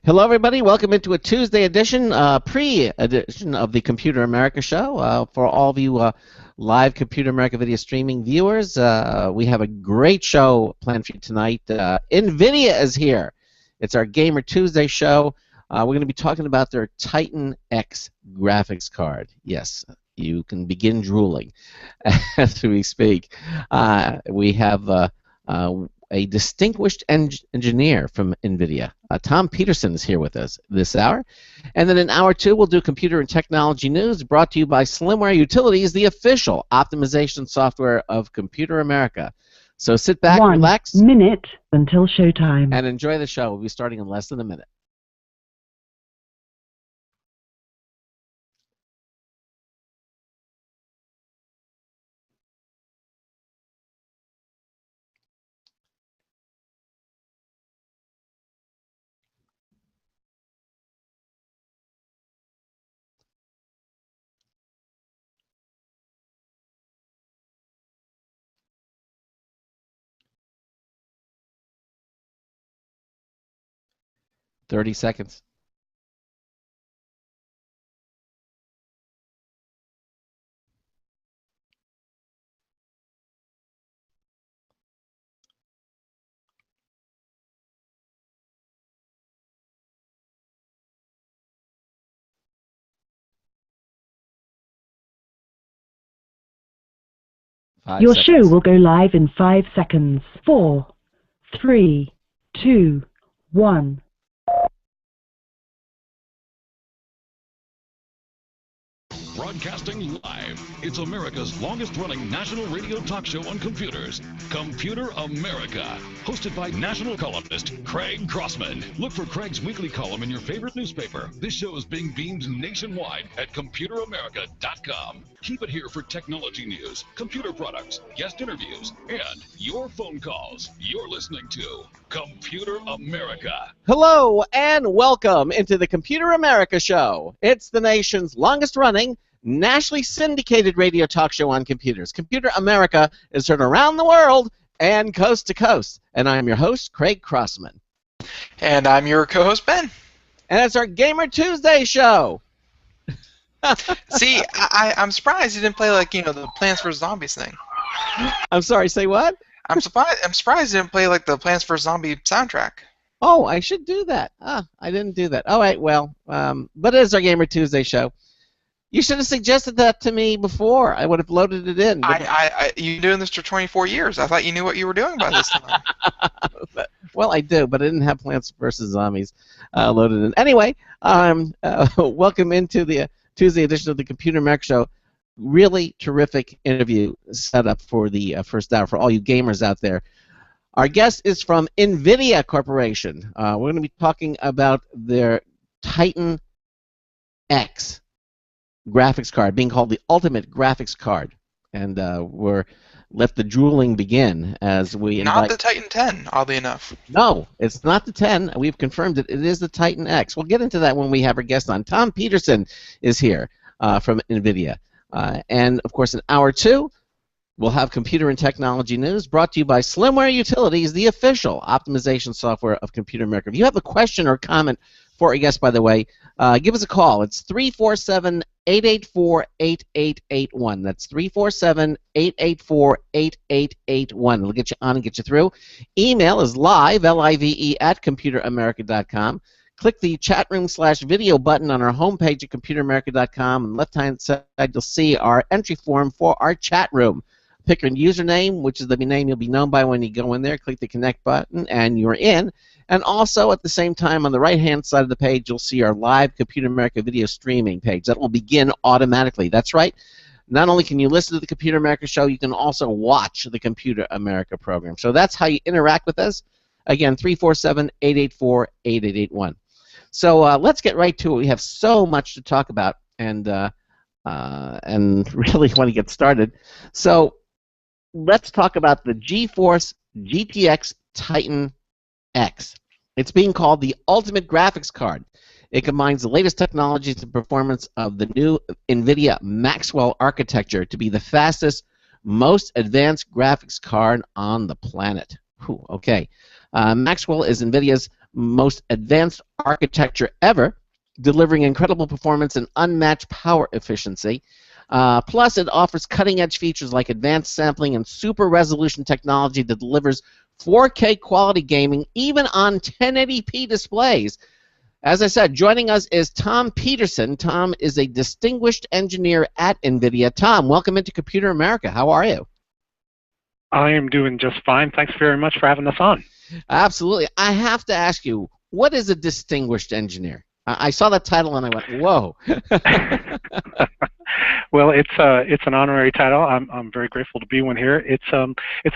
Hello, everybody. Welcome into a Tuesday edition, pre-edition of the Computer America Show. For all of you live Computer America video streaming viewers, we have a great show planned for you tonight. NVIDIA is here. It's our Gamer Tuesday show. We're going to be talking about their Titan X graphics card. Yes, you can begin drooling as we speak. We have a distinguished engineer from NVIDIA. Tom Peterson is here with us this hour. And then in hour two, we'll do computer and technology news brought to you by Slimware Utilities, the official optimization software of Computer America. So sit back, relax. 1 minute until showtime. And enjoy the show. We'll be starting in less than a minute. Thirty seconds. Your show will go live in 5 seconds. 4, 3, 2, 1. Broadcasting live, it's America's longest-running national radio talk show on computers, Computer America, hosted by national columnist Craig Crossman. Look for Craig's weekly column in your favorite newspaper. This show is being beamed nationwide at ComputerAmerica.com. Keep it here for technology news, computer products, guest interviews, and your phone calls. You're listening to Computer America. Hello and welcome into the Computer America Show. It's the nation's longest-running, nationally syndicated radio talk show on computers. Computer America is heard around the world and coast to coast. And I'm your host, Craig Crossman. And I'm your co-host, Ben. And it's our Gamer Tuesday show. See, I'm surprised you didn't play, like, the Plants vs. Zombies thing. I'm sorry, say what? I'm surprised you didn't play, like, the Plants vs. Zombie soundtrack. Oh, I should do that. I didn't do that. All right, well, but it is our Gamer Tuesday show. You should have suggested that to me before. I would have loaded it in. You've been doing this for 24 years. I thought you knew what you were doing by this time. Well, I do, but I didn't have Plants vs. Zombies loaded in. Anyway, welcome into the Tuesday edition of the Computer America Show. Really terrific interview set up for the first hour for all you gamers out there. Our guest is from NVIDIA Corporation. We're going to be talking about their Titan X graphics card, being called the ultimate graphics card. And we're let the drooling begin as we invite... Not the Titan 10, oddly enough. No, it's not the 10. We've confirmed it. It is the Titan X. We'll get into that when we have our guest on. Tom Peterson is here from NVIDIA. And, of course, in hour two, we'll have computer and technology news brought to you by Slimware Utilities, the official optimization software of Computer America. If you have a question or comment for our guest, by the way, give us a call. It's 347-884-8881. That's 347-884-8881. It'll get you on and get you through. Email is live, L-I-V-E, at ComputerAmerica.com. Click the chat room /video button on our homepage at ComputerAmerica.com. On the left-hand side, you'll see our entry form for our chat room. Pick your username, which is the name you'll be known by when you go in there. Click the connect button, and you're in. And also, at the same time, on the right-hand side of the page, you'll see our live Computer America video streaming page. That will begin automatically. That's right. Not only can you listen to the Computer America show, you can also watch the Computer America program. So that's how you interact with us. Again, 347-884-8881. So let's get right to it. We have so much to talk about, and really want to get started. So let's talk about the GeForce GTX Titan X. It's being called the ultimate graphics card. It combines the latest technologies and performance of the new NVIDIA Maxwell architecture to be the fastest, most advanced graphics card on the planet. Okay. Maxwell is NVIDIA's most advanced architecture ever, delivering incredible performance and unmatched power efficiency. Plus, it offers cutting-edge features like advanced sampling and super-resolution technology that delivers 4K quality gaming even on 1080p displays. As I said, joining us is Tom Peterson. Tom is a distinguished engineer at NVIDIA. Tom, welcome into Computer America. How are you? I am doing just fine. Thanks very much for having us on. Absolutely. I have to ask you, what is a distinguished engineer? I saw that title and I went, whoa. Well, it's an honorary title. I'm very grateful to be one here. It's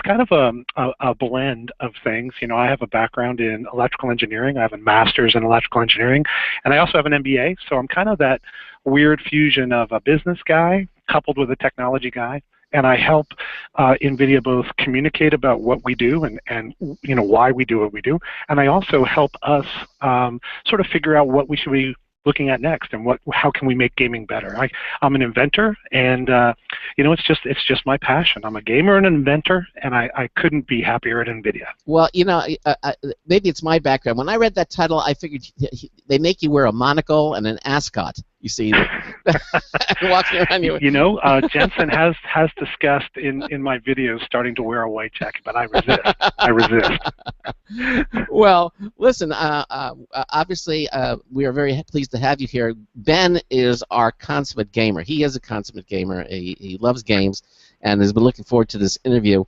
kind of a blend of things. You know, I have a background in electrical engineering. I have a master's in electrical engineering, and I also have an MBA. So I'm kind of that weird fusion of a business guy coupled with a technology guy. And I help NVIDIA both communicate about what we do and you know why we do what we do, and I also help us sort of figure out what we should be looking at next and how can we make gaming better. I'm an inventor, and you know it's just my passion. I'm a gamer and an inventor, and I couldn't be happier at NVIDIA. Well, you know, maybe it's my background. When I read that title, I figured they make you wear a monocle and an ascot. You see, walking around you. You know, Jensen has discussed in my videos starting to wear a white jacket, but I resist. I resist. Well, listen. Obviously, we are very pleased to have you here. Ben is our consummate gamer. He is a consummate gamer. He loves games, and has been looking forward to this interview.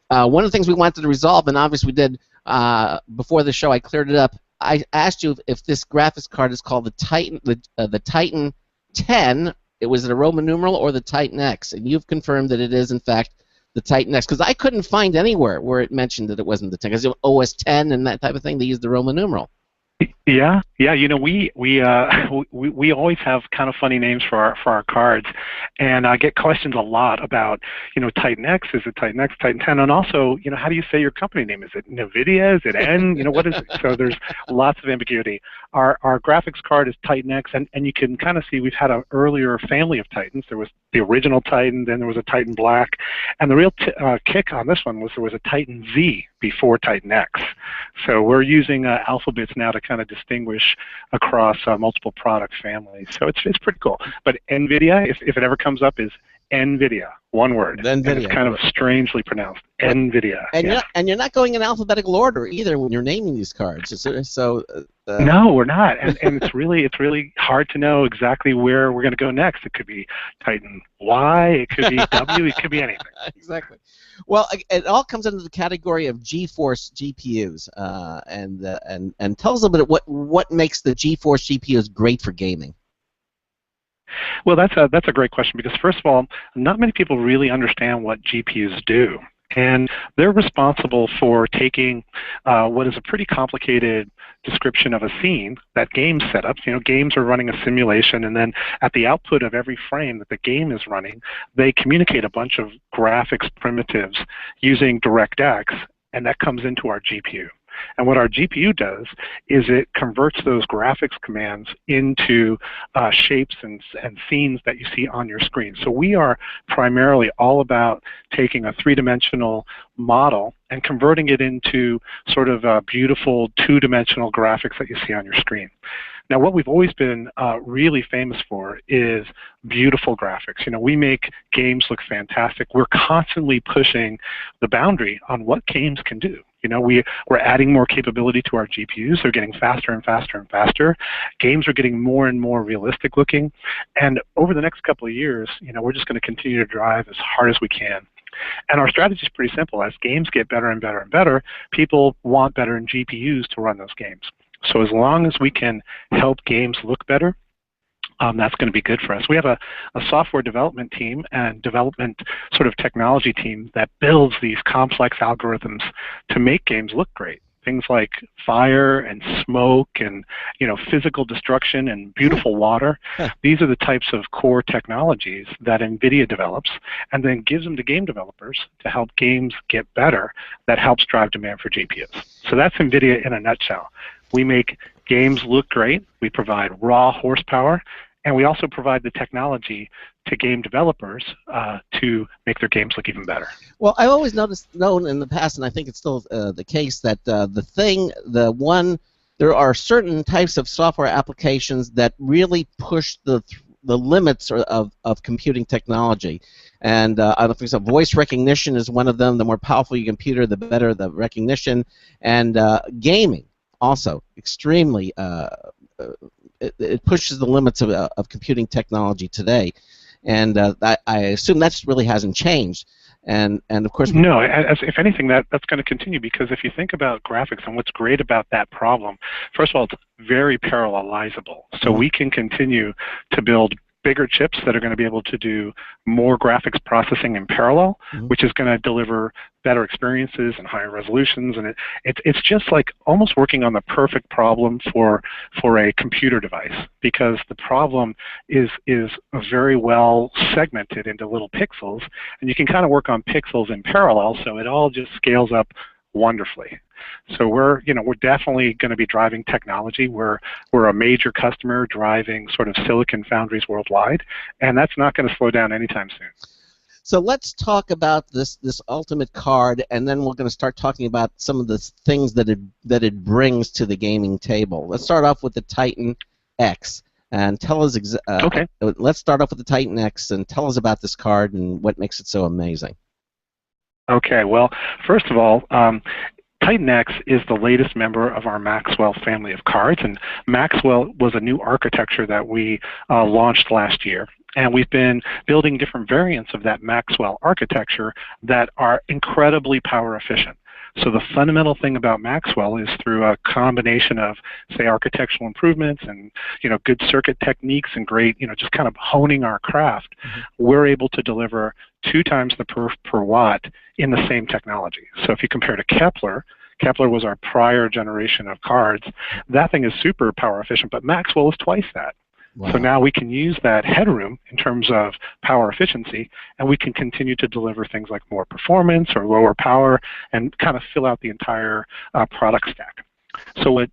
One of the things we wanted to resolve, and obviously we did before the show, I cleared it up. I asked you if this graphics card is called the Titan, the Titan 10. It was a Roman numeral or the Titan X, and you've confirmed that it is in fact the Titan X, because I couldn't find anywhere where it mentioned that it wasn't the 10, because OS 10 and that type of thing, they use the Roman numeral. Yeah. You know, we always have kind of funny names for our cards, and I get questions a lot about, you know, Titan X, is it Titan X, Titan 10, and also, you know, how do you say your company name? Is it NVIDIA? Is it N? You know, what is it? So there's lots of ambiguity. Our graphics card is Titan X, and you can kind of see we've had an earlier family of Titans. There was the original Titan, then there was a Titan Black, and the real kick on this one was there was a Titan Z before Titan X. So we're using alphabets now to kind of distinguish across multiple product families. So it's pretty cool. But NVIDIA, if it ever comes up, is NVIDIA, one word. NVIDIA. And it's kind of strangely pronounced. NVIDIA. And yeah. you're not going in alphabetical order either when you're naming these cards. No, we're not, and it's really hard to know exactly where we're going to go next. It could be Titan Y, it could be W, it could be anything. Exactly. Well, it all comes under the category of GeForce GPUs, and tell us a little bit what makes the GeForce GPUs great for gaming. Well, that's a great question, because first of all, not many people really understand what GPUs do. And they're responsible for taking what is a pretty complicated description of a scene that game setups. You know, games are running a simulation, and then at the output of every frame that the game is running, they communicate a bunch of graphics primitives using DirectX, and that comes into our GPU. And what our GPU does is it converts those graphics commands into shapes and scenes that you see on your screen. So we are primarily all about taking a three-dimensional model and converting it into sort of beautiful two-dimensional graphics that you see on your screen. Now, what we've always been really famous for is beautiful graphics. You know, we make games look fantastic. We're constantly pushing the boundary on what games can do. You know, we're adding more capability to our GPUs. They're getting faster and faster and faster. Games are getting more and more realistic looking. And over the next couple of years, you know, we're just going to continue to drive as hard as we can. And our strategy is pretty simple. As games get better and better and better, people want better GPUs to run those games. So as long as we can help games look better, that's going to be good for us. We have a software development team and development sort of technology team that builds these complex algorithms to make games look great. Things like fire and smoke and, you know, physical destruction and beautiful water. These are the types of core technologies that NVIDIA develops and then gives them to game developers to help games get better. That helps drive demand for GPUs. So that's NVIDIA in a nutshell. We make games look great. We provide raw horsepower, and we also provide the technology to game developers to make their games look even better. Well, I've always known in the past, and I think it's still the case, that there's there are certain types of software applications that really push the limits of computing technology. And I don't know, for example, voice recognition is one of them. The more powerful your computer, the better the recognition. And gaming also extremely. It pushes the limits of computing technology today, and I assume that really hasn't changed. And of course, no. If anything, that's going to continue, because if you think about graphics and what's great about that problem, first of all, it's very parallelizable. So we can continue to build bigger chips that are going to be able to do more graphics processing in parallel, which is going to deliver better experiences and higher resolutions. And it's just like almost working on the perfect problem for a computer device, because the problem is very well segmented into little pixels, and you can kind of work on pixels in parallel, so it all just scales up wonderfully. So we're definitely going to be driving technology. We're a major customer driving sort of silicon foundries worldwide, and that's not going to slow down anytime soon. So let's talk about this ultimate card, and then we're going to start talking about some of the things that it brings to the gaming table. Let's start off with the Titan X, and tell us. Okay. Let's start off with the Titan X, and tell us about this card and what makes it so amazing. Okay. Well, first of all, Titan X is the latest member of our Maxwell family of cards, and Maxwell was a new architecture that we launched last year. And we've been building different variants of that Maxwell architecture that are incredibly power efficient. So the fundamental thing about Maxwell is through a combination of, say, architectural improvements and good circuit techniques and great just kind of honing our craft, we're able to deliver 2 times the perf per watt in the same technology. So if you compare to Kepler was our prior generation of cards. That thing is super power efficient, but Maxwell is twice that. Wow. So now we can use that headroom in terms of power efficiency, and we can continue to deliver things like more performance or lower power and kind of fill out the entire product stack. So what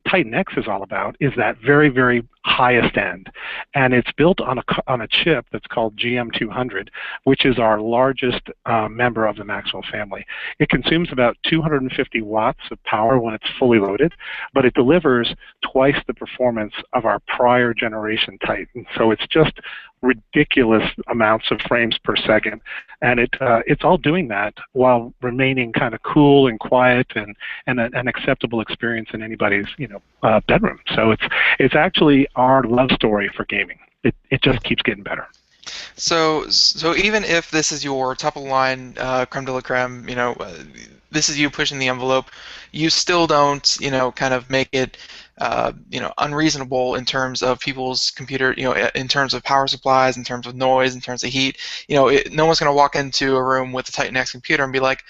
Titan X is all about is that very, very highest end, and it's built on a chip that's called GM200, which is our largest member of the Maxwell family. It consumes about 250 watts of power when it's fully loaded, but it delivers twice the performance of our prior generation Titan. So it's just ridiculous amounts of frames per second, and it's all doing that while remaining kind of cool and quiet and an acceptable experience in anybody's bedroom. So it's actually our love story for gaming. It just keeps getting better. So even if this is your top of the line creme de la creme, this is you pushing the envelope, you still don't kind of make it unreasonable in terms of people's computer, in terms of power supplies, in terms of noise, in terms of heat. No one's going to walk into a room with a Titan X computer and be like,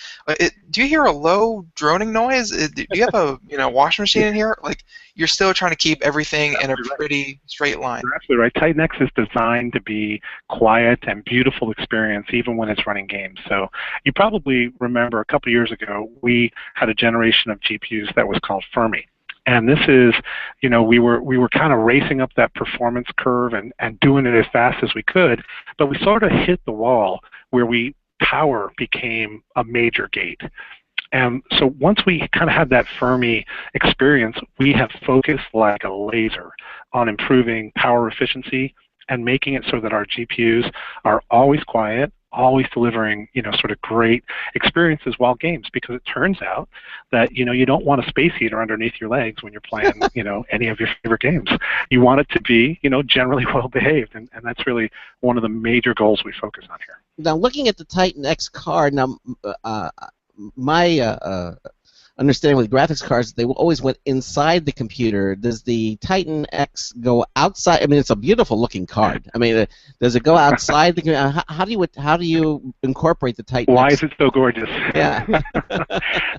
do you hear a low droning noise? Do you have a washing machine in here? Like, you're still trying to keep everything in a pretty straight line. You're absolutely right. Titan X is designed to be quiet and beautiful experience even when it's running games. So you probably remember a couple years ago we had a generation of GPUs that was called Fermi. And this is, we were kind of racing up that performance curve and doing it as fast as we could, but we sort of hit the wall where power became a major gate. And so once we kind of had that Fermi experience, we have focused like a laser on improving power efficiency and making it so that our GPUs are always quiet, always delivering, sort of great experiences while games, because it turns out that, you don't want a space heater underneath your legs when you're playing, any of your favorite games. You want it to be, generally well behaved, and that's really one of the major goals we focus on here. Now, looking at the Titan X card, my understanding with graphics cards, they always went inside the computer. Does the Titan X go outside? I mean, it's a beautiful looking card. I mean, does it go outside the computer? How do you incorporate the Titan Why X? is it so gorgeous? Yeah.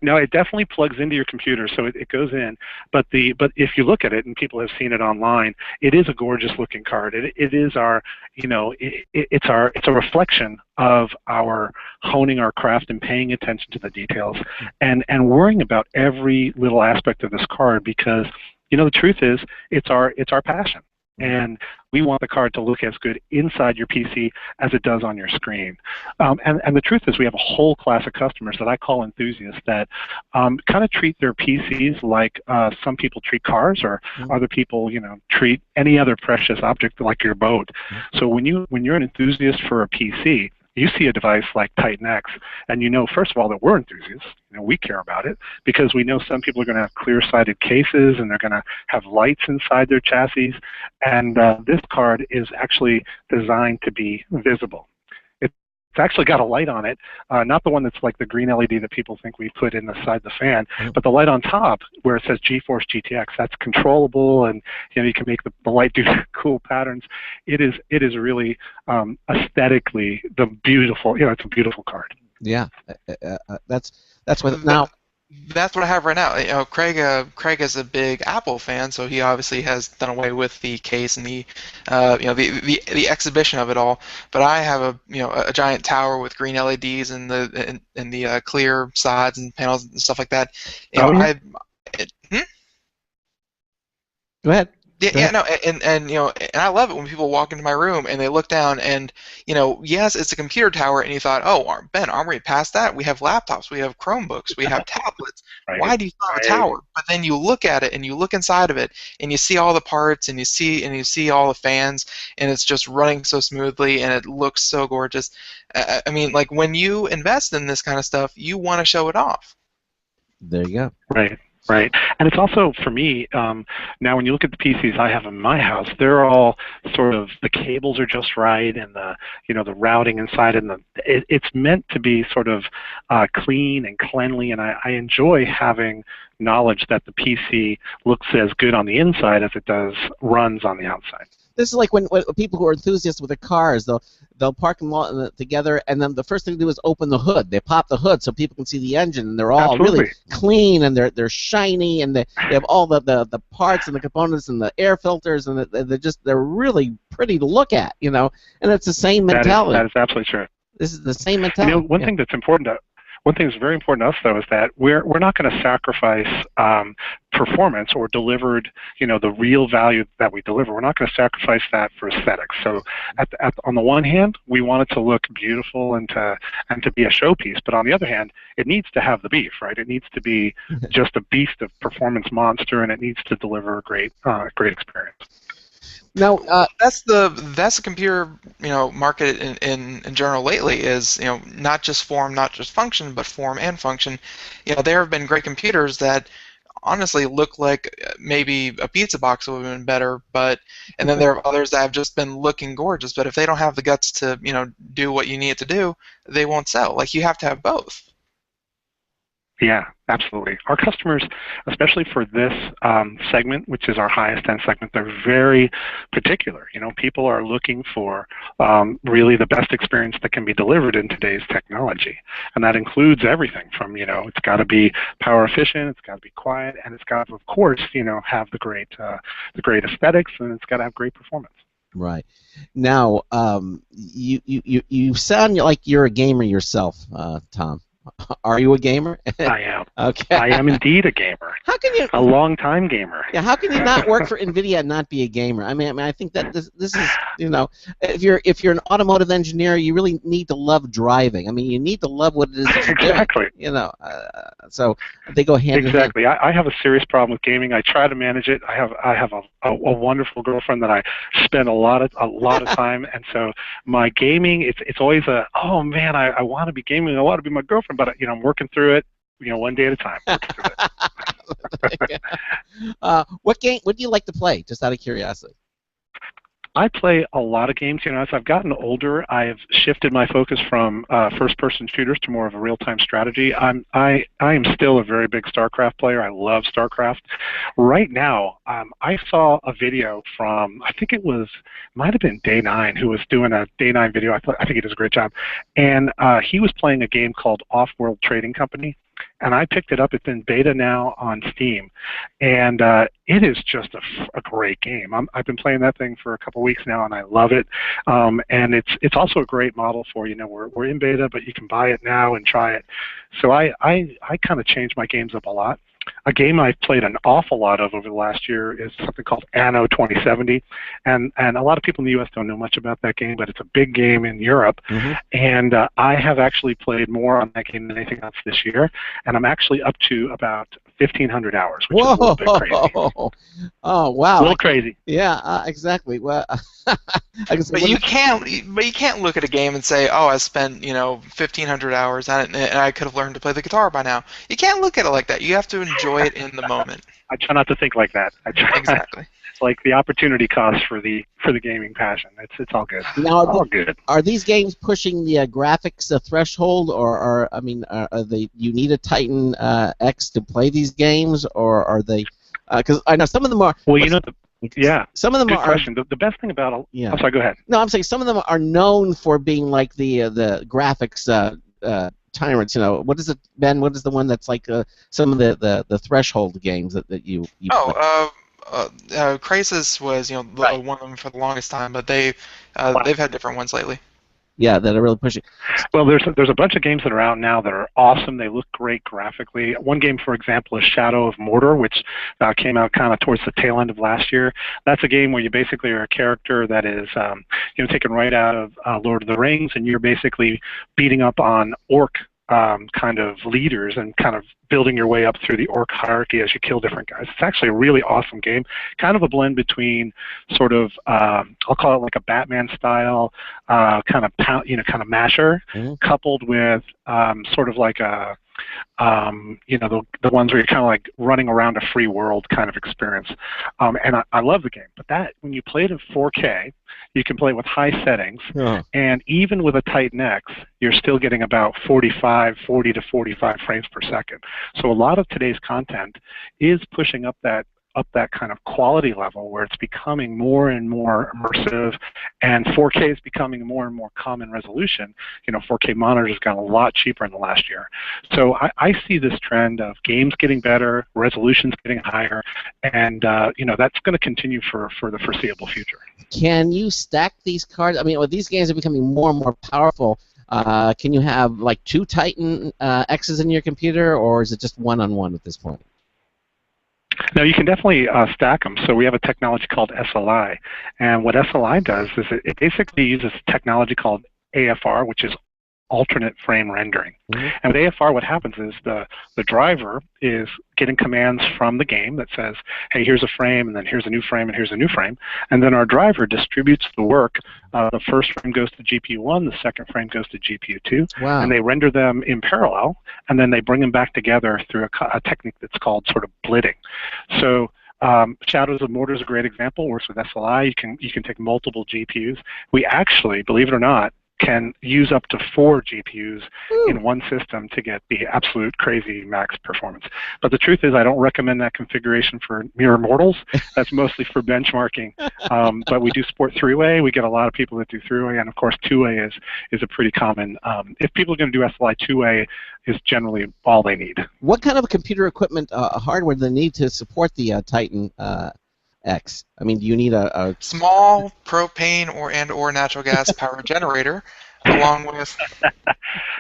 No, it definitely plugs into your computer, so it goes in. But if you look at it, and people have seen it online, it is a gorgeous looking card. It is our, it's a reflection of our honing our craft and paying attention to the details and worrying about every little aspect of this card, because the truth is it's our passion. and we want the card to look as good inside your PC as it does on your screen. And the truth is, we have a whole class of customers that I call enthusiasts that kind of treat their PCs like some people treat cars, or other people, treat any other precious object like your boat. So when you're an enthusiast for a PC, you see a device like Titan X, and you know, first of all, that we're enthusiasts. We care about it because we know some people are going to have clear-sided cases and they're going to have lights inside their chassis. And this card is actually designed to be visible. It's actually got a light on it, not the one that's like the green LED that people think we put inside the fan, but the light on top where it says GeForce GTX. That's controllable, and you can make the light do cool patterns. It is really aesthetically the beautiful. It's a beautiful card. Yeah, that's what now. That's what I have right now. Craig is a big Apple fan, so he obviously has done away with the case and the exhibition of it all. But I have a giant tower with green LEDs and the clear sides and panels and stuff like that. Go ahead. And I love it when people walk into my room and they look down and, yes, it's a computer tower, and you thought, oh, Ben, aren't we past that? We have laptops, we have Chromebooks, we have tablets. Right. Why do you still have a tower? But then you look at it and you look inside of it and you see all the parts and you see all the fans, and it's just running so smoothly and it looks so gorgeous. I mean, like, when you invest in this kind of stuff, you want to show it off. There you go. Right, and it's also, for me, now when you look at the PCs I have in my house, they're all sort of, the cables are just right, and the routing inside, and it's meant to be sort of clean and cleanly, and I enjoy having knowledge that the PC looks as good on the inside as it does runs on the outside. This is like when people who are enthusiasts with their cars, they'll park them all together, and then the first thing they do is open the hood. They pop the hood so people can see the engine, and they're all really clean, and they're shiny, and they have all the parts and the components and the air filters, and they're really pretty to look at, And it's the same mentality. That is absolutely true. This is the same mentality. One thing that's very important to us, though, is that we're not going to sacrifice performance or delivered, the real value that we deliver. We're not going to sacrifice that for aesthetics. So, on the one hand, we want it to look beautiful and to be a showpiece. But on the other hand, it needs to have the beef, right? It needs to be just a beast of performance monster, and it needs to deliver a great experience. Now, that's the computer market in general lately, is not just form, not just function, but form and function. There have been great computers that honestly look like maybe a pizza box would have been better, and then there are others that have just been looking gorgeous, but if they don't have the guts to do what you need it to do, they won't sell. Like, you have to have both. Yeah, absolutely. Our customers, especially for this segment, which is our highest end segment, they're very particular. People are looking for really the best experience that can be delivered in today's technology, and that includes everything from it's got to be power efficient, it's got to be quiet, and it's got to, of course, have the great aesthetics, and it's got to have great performance. Right. Now, you sound like you're a gamer yourself, Tom. Are you a gamer? I am. Okay. I am indeed a gamer. How can you? A long-time gamer. Yeah. How can you not work for NVIDIA and not be a gamer? I mean, I think that this is, if you're an automotive engineer, you really need to love driving. I mean, you need to love what it is that you're exactly. doing, so they go hand in hand. Exactly. I have a serious problem with gaming. I try to manage it. I have a wonderful girlfriend that I spend a lot of time, and so my gaming, it's always oh man, I want to be gaming. I want to be my girlfriend, but I'm working through it. One day at a time. What do you like to play? Just out of curiosity. I play a lot of games. As I've gotten older, I've shifted my focus from first-person shooters to more of a real-time strategy. I am still a very big StarCraft player. I love StarCraft. Right now, I saw a video from, I think might have been Day 9, who was doing a Day 9 video. I think he does a great job. And he was playing a game called Off-World Trading Company. And I picked it up. It's in beta now on Steam, and it is just a great game. I've been playing that thing for a couple weeks now, and I love it. And it's also a great model for we're in beta, but you can buy it now and try it. So I kind of change my games up a lot. A game I've played an awful lot of over the last year is something called Anno 2070, and a lot of people in the U.S. don't know much about that game, but it's a big game in Europe, and I have actually played more on that game than anything else this year, and I'm actually up to about 1,500 hours, which is a little bit crazy. Oh wow! A little crazy. Yeah, exactly. Well, but you can't look at a game and say, oh, I spent 1,500 hours on it, and I could have learned to play the guitar by now. You can't look at it like that. You have to enjoy it in the moment. I try not to think like that. Exactly. It's like the opportunity cost for the gaming passion. It's all good. Now, all good. Are these games pushing the graphics threshold, or are they? You need a Titan X to play these games, or are they? Because I know some of them are. Well, yeah. Some of them good are. Question. The best thing about yeah. I'm sorry. Go ahead. No, I'm saying some of them are known for being like the graphics tyrants. What is it, Ben? What is the one that's like some of the threshold games that you play? Crysis was Right. one of them for the longest time, but they've had different ones lately. Yeah, that are really pushing. Well, there's a bunch of games that are out now that are awesome. They look great graphically. One game, for example, is Shadow of Mordor, which came out kind of towards the tail end of last year. That's a game where you basically are a character that is taken right out of Lord of the Rings, and you're basically beating up on orc kind of leaders and kind of building your way up through the orc hierarchy as you kill different guys. It's actually a really awesome game, kind of a blend between sort of I'll call it like a Batman style kind of masher, coupled with sort of like a the ones where you're kind of like running around a free world kind of experience. And I love the game, but that when you play it in 4K, you can play it with high settings, and even with a Titan X, you're still getting about 40 to 45 frames per second. So a lot of today's content is pushing up that kind of quality level where it's becoming more and more immersive, and 4K is becoming more and more common resolution. 4K monitors have gotten a lot cheaper in the last year. So I see this trend of games getting better, resolutions getting higher, and that's going to continue for the foreseeable future. Can you stack these cards? I mean, these games are becoming more and more powerful. Can you have like two Titan X's in your computer, or is it just one-on-one at this point? No, you can definitely stack them. So we have a technology called SLI, and what SLI does is it basically uses technology called AFR, which is alternate frame rendering. And with AFR, what happens is the driver is getting commands from the game that says, hey, here's a frame, and then here's a new frame, and here's a new frame. And then our driver distributes the work. The first frame goes to GPU 1, the second frame goes to GPU 2, and they render them in parallel, and then they bring them back together through a technique that's called sort of blitting. So Shadows of Mordor is a great example. Works with SLI. You can take multiple GPUs. We actually, believe it or not, can use up to 4 GPUs in one system to get the absolute crazy max performance. But the truth is I don't recommend that configuration for mere mortals. That's mostly for benchmarking. But we do support 3-way. We get a lot of people that do 3-way, and of course 2-way is a pretty common. If people are going to do SLI, 2-way is generally all they need. What kind of computer equipment, hardware do they need to support the Titan X? I mean, do you need a small propane or natural gas power generator, along with?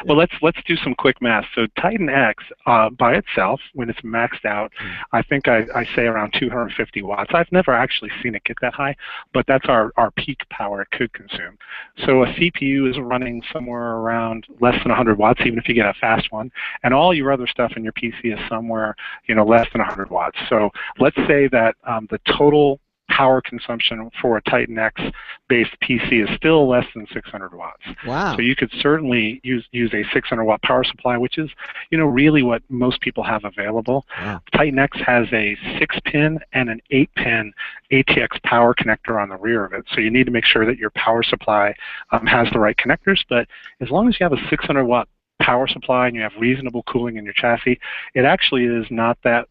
Well, let's do some quick math. So Titan X by itself, when it's maxed out, I think I say around 250 watts. I've never actually seen it get that high, but that's our peak power it could consume. So a CPU is running somewhere around less than 100 watts, even if you get a fast one, and all your other stuff in your PC is somewhere less than 100 watts. So let's say that the total power consumption for a Titan X-based PC is still less than 600 watts. Wow. So you could certainly use a 600-watt power supply, which is, really what most people have available. Wow. Titan X has a 6-pin and an 8-pin ATX power connector on the rear of it. So you need to make sure that your power supply has the right connectors. But as long as you have a 600-watt power supply and you have reasonable cooling in your chassis, it actually is not that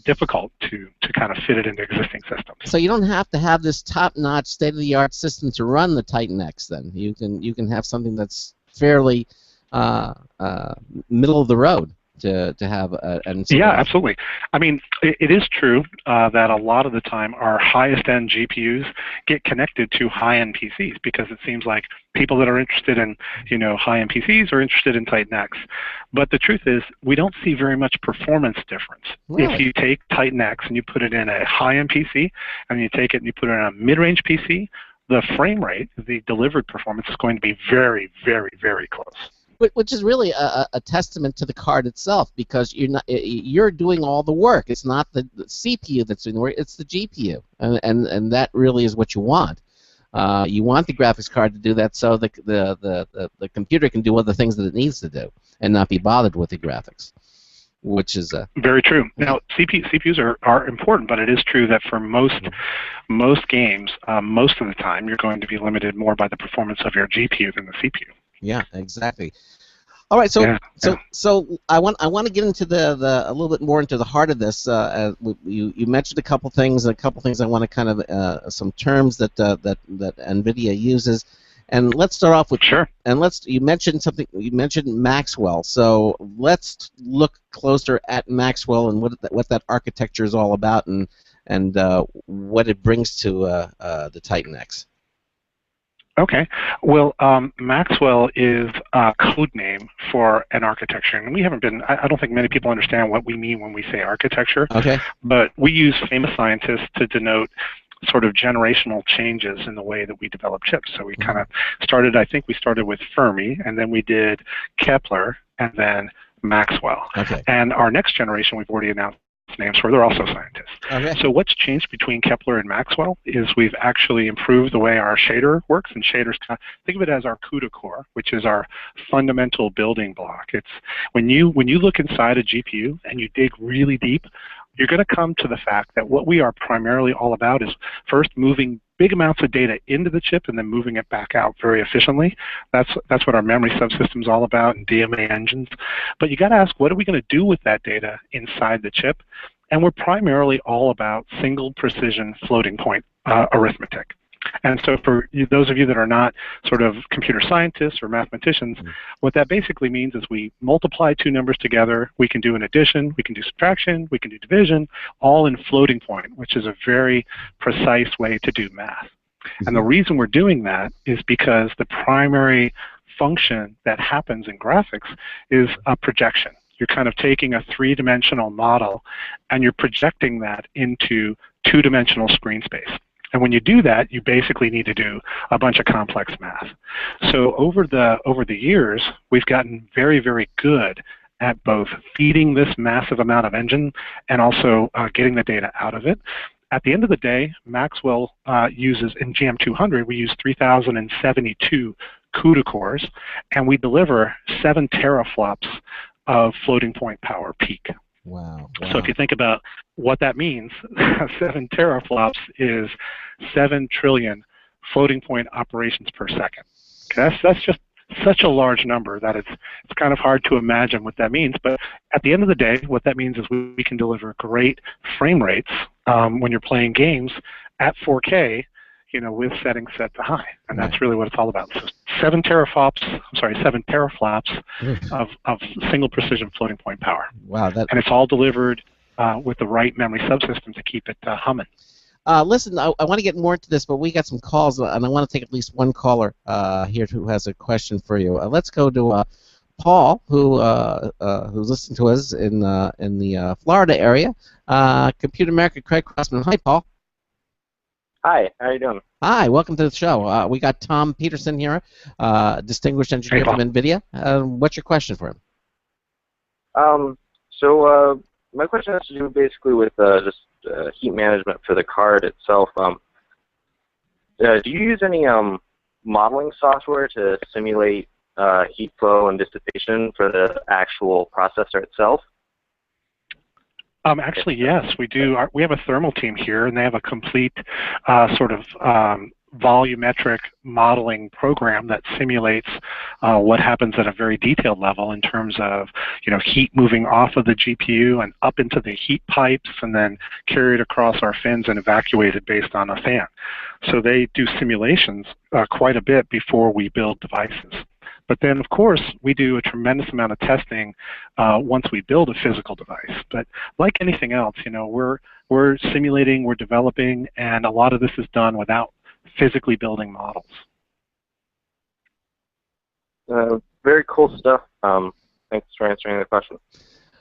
difficult to kind of fit it into existing systems. So you don't have to have this top-notch, state-of-the-art system to run the Titan X. Then you can have something that's fairly middle of the road to have an Yeah, absolutely. I mean, it is true that a lot of the time our highest-end GPUs get connected to high-end PCs because it seems like people that are interested in, high-end PCs are interested in Titan X. But the truth is, we don't see very much performance difference. Really? If you take Titan X and you put it in a high-end PC, and you take it and you put it in a mid-range PC, the frame rate, the delivered performance is going to be very, very, very close. Which is really a testament to the card itself, because you're doing all the work. It's not the CPU that's doing the work; it's the GPU, and that really is what you want. You want the graphics card to do that, so the computer can do other things that it needs to do, and not be bothered with the graphics, which is very true. Now, CPUs are important, but it is true that for most games, most of the time, you're going to be limited more by the performance of your GPU than the CPU. Yeah, exactly. All right, so I want to get into a little bit more into the heart of this. You mentioned a couple things. I want to kind of some terms that NVIDIA uses, and let's start off with you mentioned something. You mentioned Maxwell, so let's look closer at Maxwell and what that architecture is all about, and what it brings to the Titan X. Okay. Well, Maxwell is a code name for an architecture, and we haven't been. I don't think many people understand what we mean when we say architecture. Okay. But we use famous scientists to denote sort of generational changes in the way that we develop chips. So we kind of started. I think we started with Fermi, and then we did Kepler, and then Maxwell. Okay. And our next generation, we've already announced names for. They're also scientists. Okay. So what's changed between Kepler and Maxwell is we've actually improved the way our shader works, and shaders think of it as our CUDA core, which is our fundamental building block. It's when you look inside a GPU and you dig really deep, you're going to come to the fact that what we are primarily all about is first moving big amounts of data into the chip and then moving it back out very efficiently. That's what our memory subsystem is all about, and DMA engines. But you got to ask, what are we going to do with that data inside the chip? And we're primarily all about single precision floating point arithmetic. And so for those of you that are not sort of computer scientists or mathematicians, what that basically means is we multiply two numbers together, we can do an addition, we can do subtraction, we can do division, all in floating point, which is a very precise way to do math. And the reason we're doing that is because the primary function that happens in graphics is a projection. You're kind of taking a three-dimensional model and you're projecting that into two-dimensional screen space. And when you do that, you basically need to do a bunch of complex math. So over the years, we've gotten very, very good at both feeding this massive amount of engine and also getting the data out of it. At the end of the day, Maxwell uses, in GM200, we use 3,072 CUDA cores, and we deliver 7 teraflops of floating point power peak. Wow. So if you think about what that means, 7 teraflops is 7 trillion floating point operations per second. Okay, that's just such a large number that it's kind of hard to imagine what that means. But at the end of the day, what that means is we can deliver great frame rates when you're playing games at 4K, with settings set to high, and that's really what it's all about. So 7 teraflops of single precision floating point power. Wow, and it's all delivered with the right memory subsystem to keep it humming. Listen, I want to get more into this, but we got some calls, and I want to take at least one caller here who has a question for you. Let's go to Paul, who's listening to us in the Florida area. Computer America, Craig Crossman. Hi, Paul. Hi, how are you doing? Hi, welcome to the show. We got Tom Peterson here, distinguished engineer from NVIDIA. What's your question for him? So my question has to do basically with just heat management for the card itself. Do you use any modeling software to simulate heat flow and dissipation for the actual processor itself? Actually, yes, we do. We have a thermal team here, and they have a complete sort of volumetric modeling program that simulates what happens at a very detailed level in terms of heat moving off of the GPU and up into the heat pipes and then carried across our fins and evacuated based on a fan. So they do simulations quite a bit before we build devices. But then, of course, we do a tremendous amount of testing once we build a physical device. But like anything else, we're simulating, we're developing, and a lot of this is done without physically building models. Very cool stuff. Thanks for answering the question.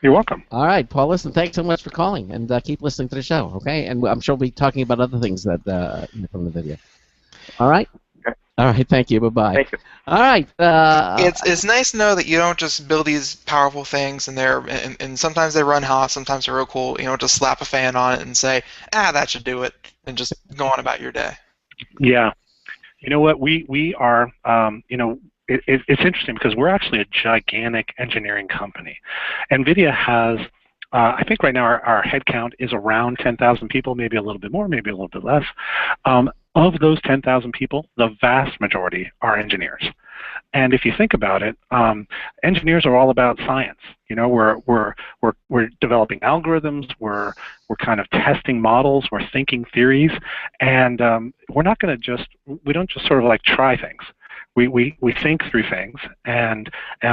You're welcome. All right, Paul, listen, thanks so much for calling, and keep listening to the show, okay? And I'm sure we'll be talking about other things that from the video. All right? Okay. All right, thank you. Bye-bye. Thank you. All right. It's nice to know that you don't just build these powerful things and sometimes they run hot, sometimes they're real cool. You don't just slap a fan on it and say, that should do it, and just go on about your day. Yeah. You know what? We are, it's interesting because we're actually a gigantic engineering company. NVIDIA has, I think right now our headcount is around 10,000 people, maybe a little bit more, maybe a little bit less. Of those 10,000 people, the vast majority are engineers. And if you think about it, engineers are all about science. We're developing algorithms, we're kind of testing models, we're thinking theories, and we don't just sort of like try things. We think through things, and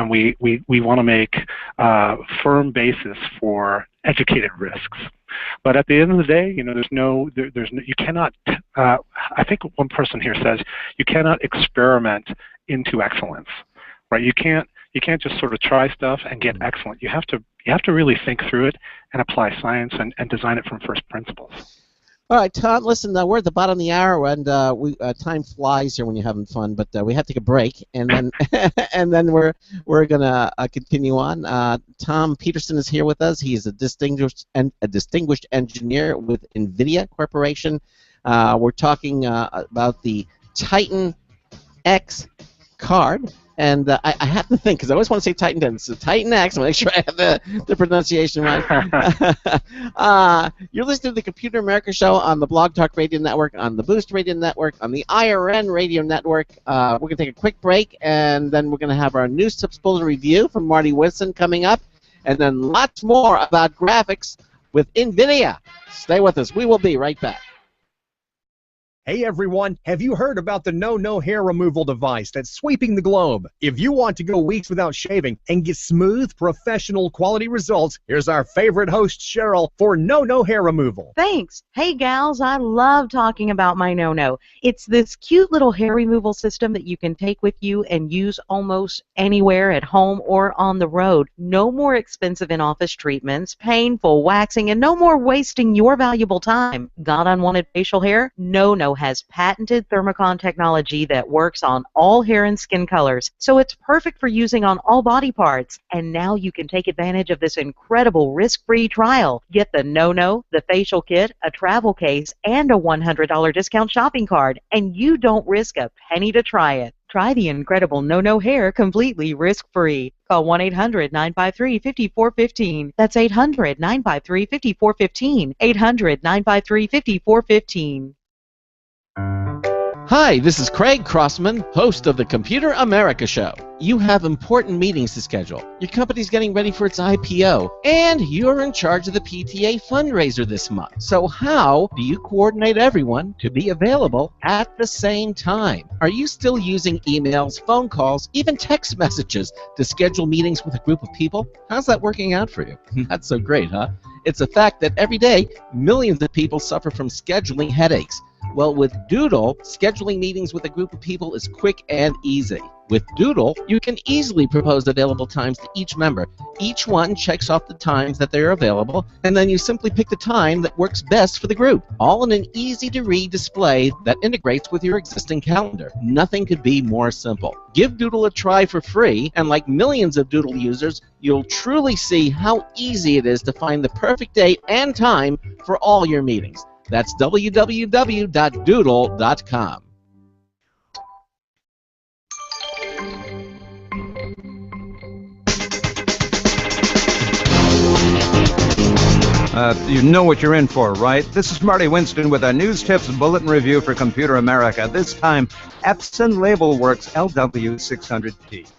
we want to make firm basis for educated risks. But at the end of the day, you cannot. I think one person here says you cannot experiment into excellence, right? You can't just sort of try stuff and get excellent. You have to really think through it and apply science and design it from first principles. All right, Tom, listen, we're at the bottom of the hour, and time flies here when you're having fun, but we have to take a break, and then and then we're going to continue on. Tom Peterson is here with us. He is a distinguished engineer with NVIDIA Corporation. We're talking about the Titan X card. And I have to think, because I always want to say Titan 10. So Titan X, I'm going to make sure I have the pronunciation right. You're listening to the Computer America Show on the Blog Talk Radio Network, on the Boost Radio Network, on the IRN Radio Network. We're going to take a quick break, and then we're going to have our News Tips Bulletin Review from Marty Whitson coming up, and then lots more about graphics with NVIDIA. Stay with us. We will be right back. Hey everyone, have you heard about the No Hair Removal device that's sweeping the globe? If you want to go weeks without shaving and get smooth, professional quality results, here's our favorite host, Cheryl, for No Hair Removal. Thanks. Hey gals, I love talking about my No. It's this cute little hair removal system that you can take with you and use almost anywhere at home or on the road. No more expensive in-office treatments, painful waxing, and no more wasting your valuable time. Got unwanted facial hair? No has patented thermocon technology that works on all hair and skin colors, so it's perfect for using on all body parts. And now you can take advantage of this incredible risk-free trial. Get the No, the facial kit, a travel case, and a $100 discount shopping card, and you don't risk a penny to try it. Try the incredible No hair completely risk-free. Call 1-800-953-5415. That's 800-953-5415. 800-953-5415. Hi, this is Craig Crossman, host of the Computer America Show. You have important meetings to schedule. Your company's getting ready for its IPO, and you're in charge of the PTA fundraiser this month. So how do you coordinate everyone to be available at the same time? Are you still using emails, phone calls, even text messages to schedule meetings with a group of people? How's that working out for you? That's so great, huh? It's a fact that every day, millions of people suffer from scheduling headaches. Well, with Doodle, scheduling meetings with a group of people is quick and easy. With Doodle, you can easily propose available times to each member. Each one checks off the times that they are available, and then you simply pick the time that works best for the group, all in an easy-to-read display that integrates with your existing calendar. Nothing could be more simple. Give Doodle a try for free, and like millions of Doodle users, you'll truly see how easy it is to find the perfect date and time for all your meetings. That's www.doodle.com. You know what you're in for, right? This is Marty Winston with our News Tips Bulletin Review for Computer America. This time, Epson Label Works LW600T.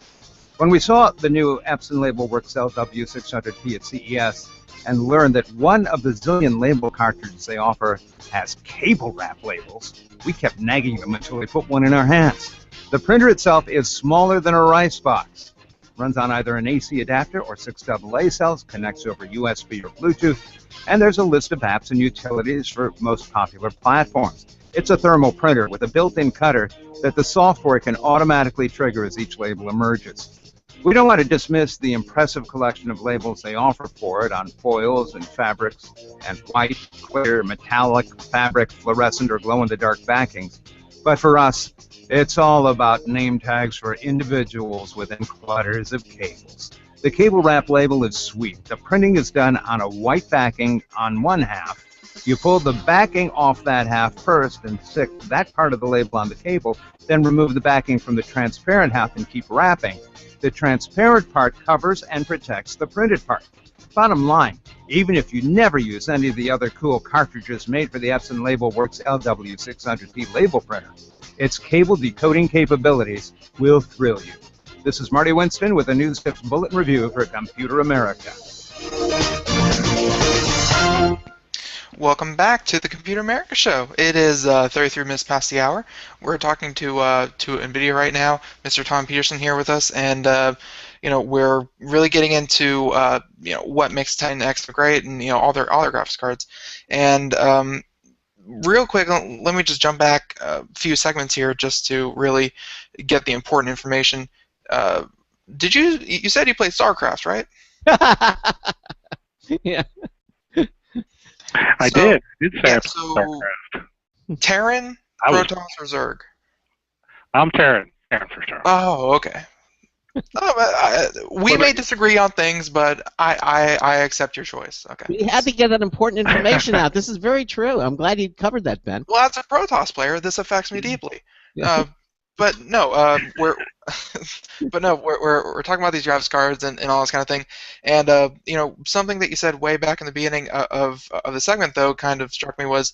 When we saw the new Epson label works LW600P at CES and learned that one of the zillion label cartridges they offer has cable wrap labels, we kept nagging them until they put one in our hands. The printer itself is smaller than a rice box. Runs on either an AC adapter or 6 AA cells, connects over USB or Bluetooth, and there's a list of apps and utilities for most popular platforms. It's a thermal printer with a built-in cutter that the software can automatically trigger as each label emerges. We don't want to dismiss the impressive collection of labels they offer for it on foils and fabrics and white, clear, metallic, fabric, fluorescent, or glow-in-the-dark backings. But for us, it's all about name tags for individuals within clutters of cables. The cable wrap label is sweet. The printing is done on a white backing on one half. You pull the backing off that half first and stick that part of the label on the cable, then remove the backing from the transparent half and keep wrapping. The transparent part covers and protects the printed part. Bottom line, even if you never use any of the other cool cartridges made for the Epson LabelWorks LW600P label printer, its cable decoding capabilities will thrill you. This is Marty Winston with a News Tips Bulletin Review for Computer America. Welcome back to the Computer America Show. It is 33 minutes past the hour. We're talking to NVIDIA right now. Mr. Tom Peterson here with us, and we're really getting into what makes Titan X great, and all their graphics cards. And real quick, let me just jump back a few segments here just to really get the important information. You said you played StarCraft, right? Yeah. I did say yeah, StarCraft. Terran, Protoss, or Zerg? I'm Terran for sure. Oh, okay. We may disagree on things, but I accept your choice. Okay. We had to get that important information out. This is very true. I'm glad you covered that, Ben. Well, as a Protoss player, this affects me deeply. Yeah. But no, we're talking about these graphics cards and all this kind of thing, and something that you said way back in the beginning of the segment though kind of struck me was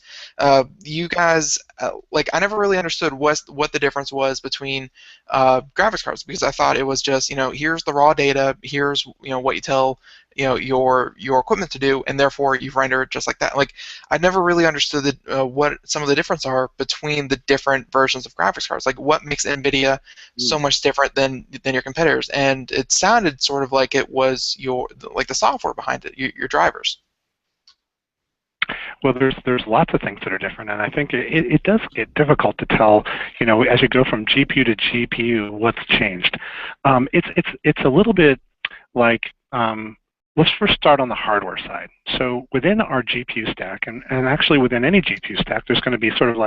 you guys I never really understood what the difference was between graphics cards, because I thought it was just here's the raw data, here's what you tell your equipment to do, and therefore you render it just like that. I never really understood what some of the difference are between the different versions of graphics cards. What makes NVIDIA so much different than your competitors? And it sounded sort of like it was the software behind it, your drivers. Well, there's lots of things that are different, and I think it does get difficult to tell, as you go from GPU to GPU, what's changed. It's a little bit like. Let's first start on the hardware side. So within our GPU stack, and actually within any GPU stack, there's going to be sort of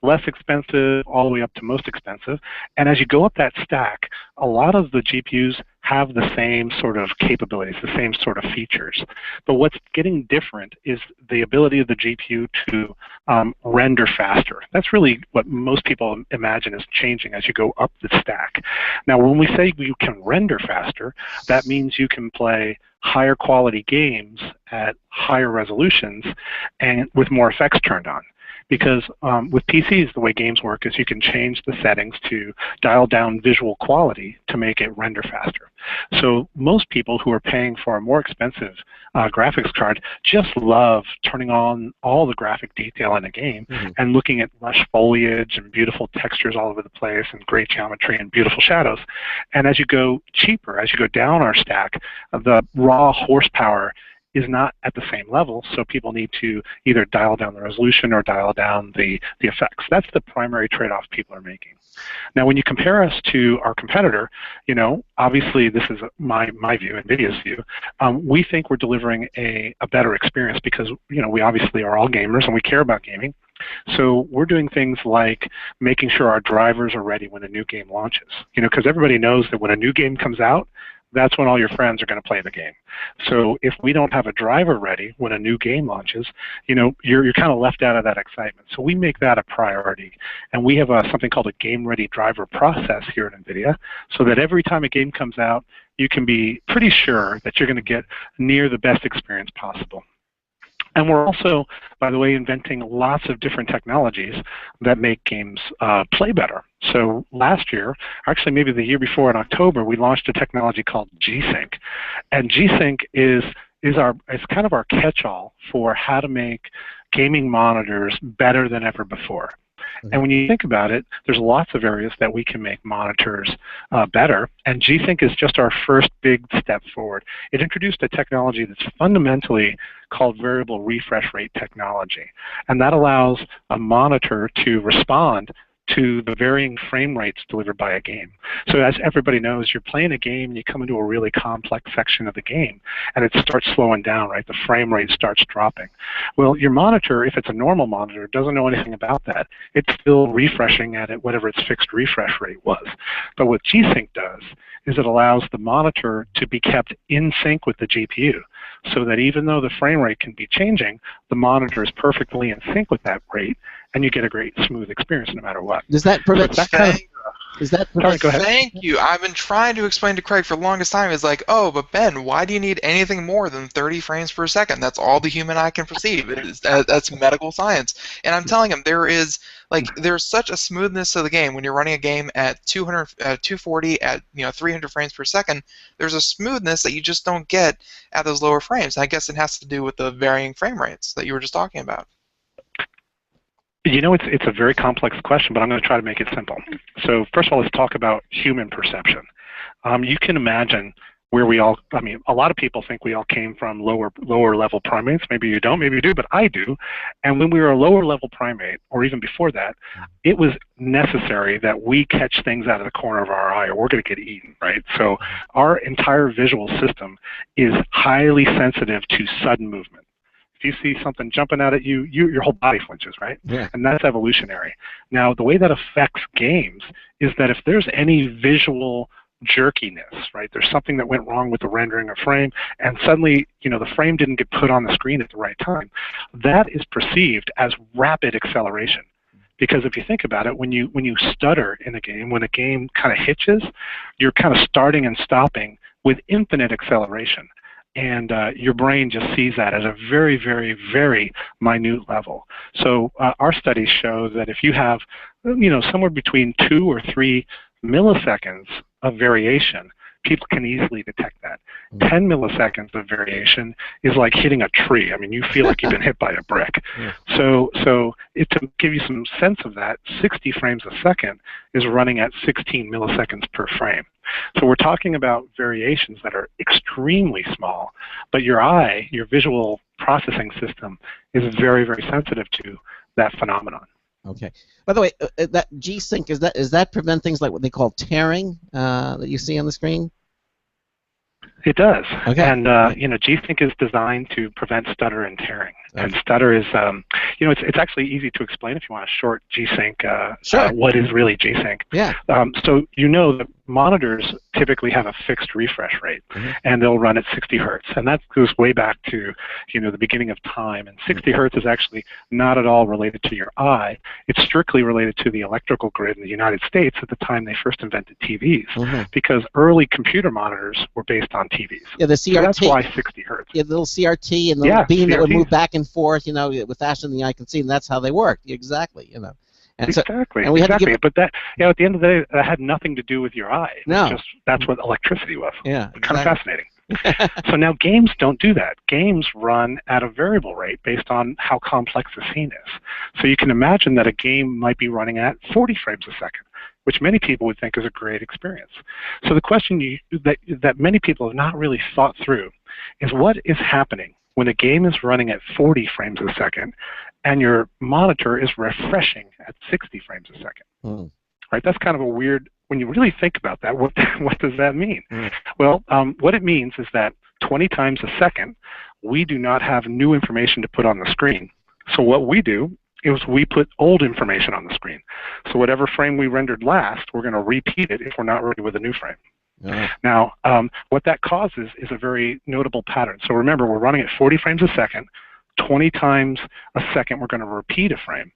less expensive all the way up to most expensive. And as you go up that stack, a lot of the GPUs have the same sort of capabilities, the same sort of features. But what's getting different is the ability of the GPU to render faster. That's really what most people imagine is changing as you go up the stack. Now, when we say you can render faster, that means you can play higher quality games at higher resolutions and with more effects turned on. Because with PCs, the way games work is you can change the settings to dial down visual quality to make it render faster. So most people who are paying for a more expensive graphics card just love turning on all the graphic detail in a game and looking at lush foliage and beautiful textures all over the place and great geometry and beautiful shadows. And as you go cheaper, as you go down our stack, the raw horsepower is not at the same level, so people need to either dial down the resolution or dial down the effects. That's the primary trade-off people are making. Now, when you compare us to our competitor, obviously this is my view, NVIDIA's view. We think we're delivering a better experience because, we obviously are all gamers and we care about gaming. So we're doing things like making sure our drivers are ready when a new game launches. Because everybody knows that when a new game comes out, that's when all your friends are going to play the game. So if we don't have a driver ready when a new game launches, you're kind of left out of that excitement. So we make that a priority. And we have something called a game-ready driver process here at NVIDIA, so that every time a game comes out, you can be pretty sure that you're going to get near the best experience possible. And we're also, by the way, inventing lots of different technologies that make games play better. So last year, actually maybe the year before in October, we launched a technology called G-Sync. And G-Sync is kind of our catch-all for how to make gaming monitors better than ever before. And when you think about it, there's lots of areas that we can make monitors better, and G-Sync is just our first big step forward. It introduced a technology that's fundamentally called variable refresh rate technology, and that allows a monitor to respond to the varying frame rates delivered by a game. So as everybody knows, you're playing a game and you come into a really complex section of the game and it starts slowing down, right? The frame rate starts dropping. Well, your monitor, if it's a normal monitor, doesn't know anything about that. It's still refreshing at it, whatever its fixed refresh rate was. But what G-Sync does is it allows the monitor to be kept in sync with the GPU, so that even though the frame rate can be changing, the monitor is perfectly in sync with that rate, and you get a great smooth experience no matter what. Does that prevent? Go ahead. Thank you. I've been trying to explain to Craig for the longest time. It's like, oh, but Ben, why do you need anything more than 30 frames per second? That's all the human eye can perceive. That's medical science. And I'm telling him there's such a smoothness to the game when you're running a game at 240 at 300 frames per second. There's a smoothness that you just don't get at those lower frames. I guess it has to do with the varying frame rates that you were just talking about. It's a very complex question, but I'm going to try to make it simple. So first of all, let's talk about human perception. You can imagine where a lot of people think we all came from lower level primates. Maybe you don't, maybe you do, but I do. And when we were a lower level primate, or even before that, it was necessary that we catch things out of the corner of our eye or we're going to get eaten, right? So our entire visual system is highly sensitive to sudden movement. If you see something jumping out at you, your whole body flinches, right? Yeah. And that's evolutionary. Now, the way that affects games is that if there's any visual jerkiness, right? There's something that went wrong with the rendering of frame, and suddenly, the frame didn't get put on the screen at the right time. That is perceived as rapid acceleration. Because if you think about it, when you stutter in a game, when a game kind of hitches, you're kind of starting and stopping with infinite acceleration. And your brain just sees that at a very, very, very minute level. So our studies show that if you have, somewhere between 2 or 3 milliseconds of variation, people can easily detect that. 10 milliseconds of variation is like hitting a tree. I mean, you feel like you've been hit by a brick. Yeah. So to give you some sense of that, 60 frames a second is running at 16 milliseconds per frame. So we're talking about variations that are extremely small, but your eye, your visual processing system, is very, very sensitive to that phenomenon. Okay. By the way, that G-Sync, does that prevent things like what they call tearing that you see on the screen? It does. Okay. And G-Sync is designed to prevent stutter and tearing. Okay. And stutter is, it's actually easy to explain if you want a short G-Sync. Sure. What is really G-Sync? Yeah. So that monitors typically have a fixed refresh rate, and they'll run at 60 hertz, and that goes way back to the beginning of time. And 60 hertz is actually not at all related to your eye. It's strictly related to the electrical grid in the United States at the time they first invented TVs, because early computer monitors were based on TVs. Yeah, the CRT. So that's why 60 hertz. Yeah, the little CRT and the little beam that would move back and forth, with faster than the eye can see, and that's how they worked. Exactly, And exactly. And we had to give, but that, at the end of the day, that had nothing to do with your eye. No. That's what electricity was. Yeah. Exactly. Kind of fascinating. So now games don't do that. Games run at a variable rate based on how complex the scene is. So you can imagine that a game might be running at 40 frames a second, which many people would think is a great experience. So the question that many people have not really thought through is what is happening when a game is running at 40 frames a second and your monitor is refreshing at 60 frames a second. Right? That's kind of a weird, when you really think about that, what does that mean? Well, what it means is that 20 times a second, we do not have new information to put on the screen. So what we do is we put old information on the screen. So whatever frame we rendered last, we're going to repeat it if we're not ready with a new frame. Now, what that causes is a very notable pattern. So remember, we're running at 40 frames a second. 20 times a second we're going to repeat a frame.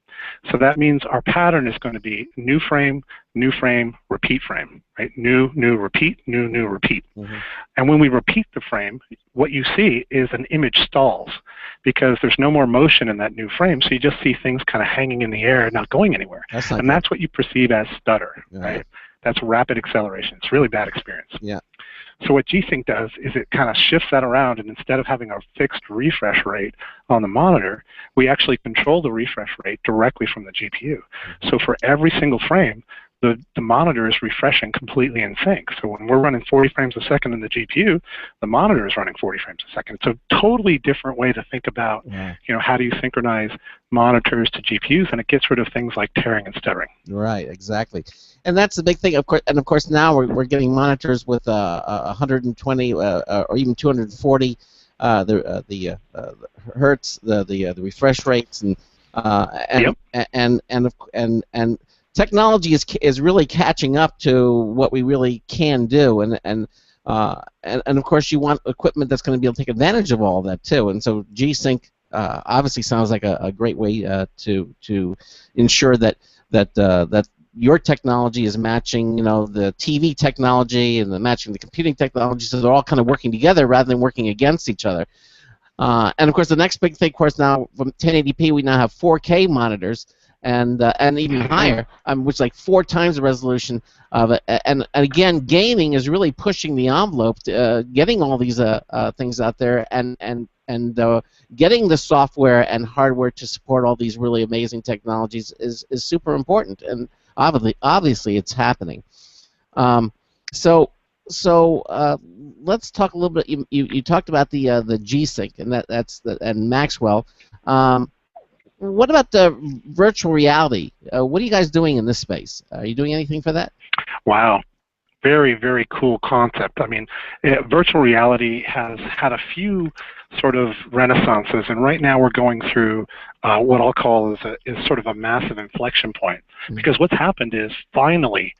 So that means our pattern is going to be new frame, repeat frame, right? New, repeat, new, repeat. Mm-hmm. And when we repeat the frame, what you see is an image stalls because there's no more motion in that new frame, so you just see things kind of hanging in the air, not going anywhere. And that's what you perceive as stutter, right? That's rapid acceleration. It's a really bad experience. Yeah. So what G-Sync does is it kind of shifts that around, and instead of having a fixed refresh rate on the monitor, we actually control the refresh rate directly from the GPU. So for every single frame, the monitor is refreshing completely in sync. So when we're running 40 frames a second in the GPU, the monitor is running 40 frames a second. It's a totally different way to think about, you know, how do you synchronize monitors to GPUs, and it gets rid of things like tearing and stuttering. Right, exactly. And that's the big thing, of course. And of course, now we're getting monitors with 120 or even 240 the hertz, the refresh rates, and technology is really catching up to what we really can do, and of course you want equipment that's going to be able to take advantage of all of that too. And so G-Sync obviously sounds like a great way to ensure that your technology is matching, you know, the TV technology and matching the computing technology, so they're all kind of working together rather than working against each other. And of course, the next big thing, of course, now from 1080p, we now have 4K monitors, and even higher, which is like 4 times the resolution of it. And again, gaming is really pushing the envelope, getting all these things out there, and getting the software and hardware to support all these really amazing technologies is super important. And obviously, it's happening. So let's talk a little bit. You talked about the G-Sync and Maxwell. What about the virtual reality? What are you guys doing in this space? Are you doing anything for that? Wow. Very, very cool concept. I mean, virtual reality has had a few sort of renaissances, and right now we're going through what I'll call is sort of a massive inflection point. Because what's happened is finally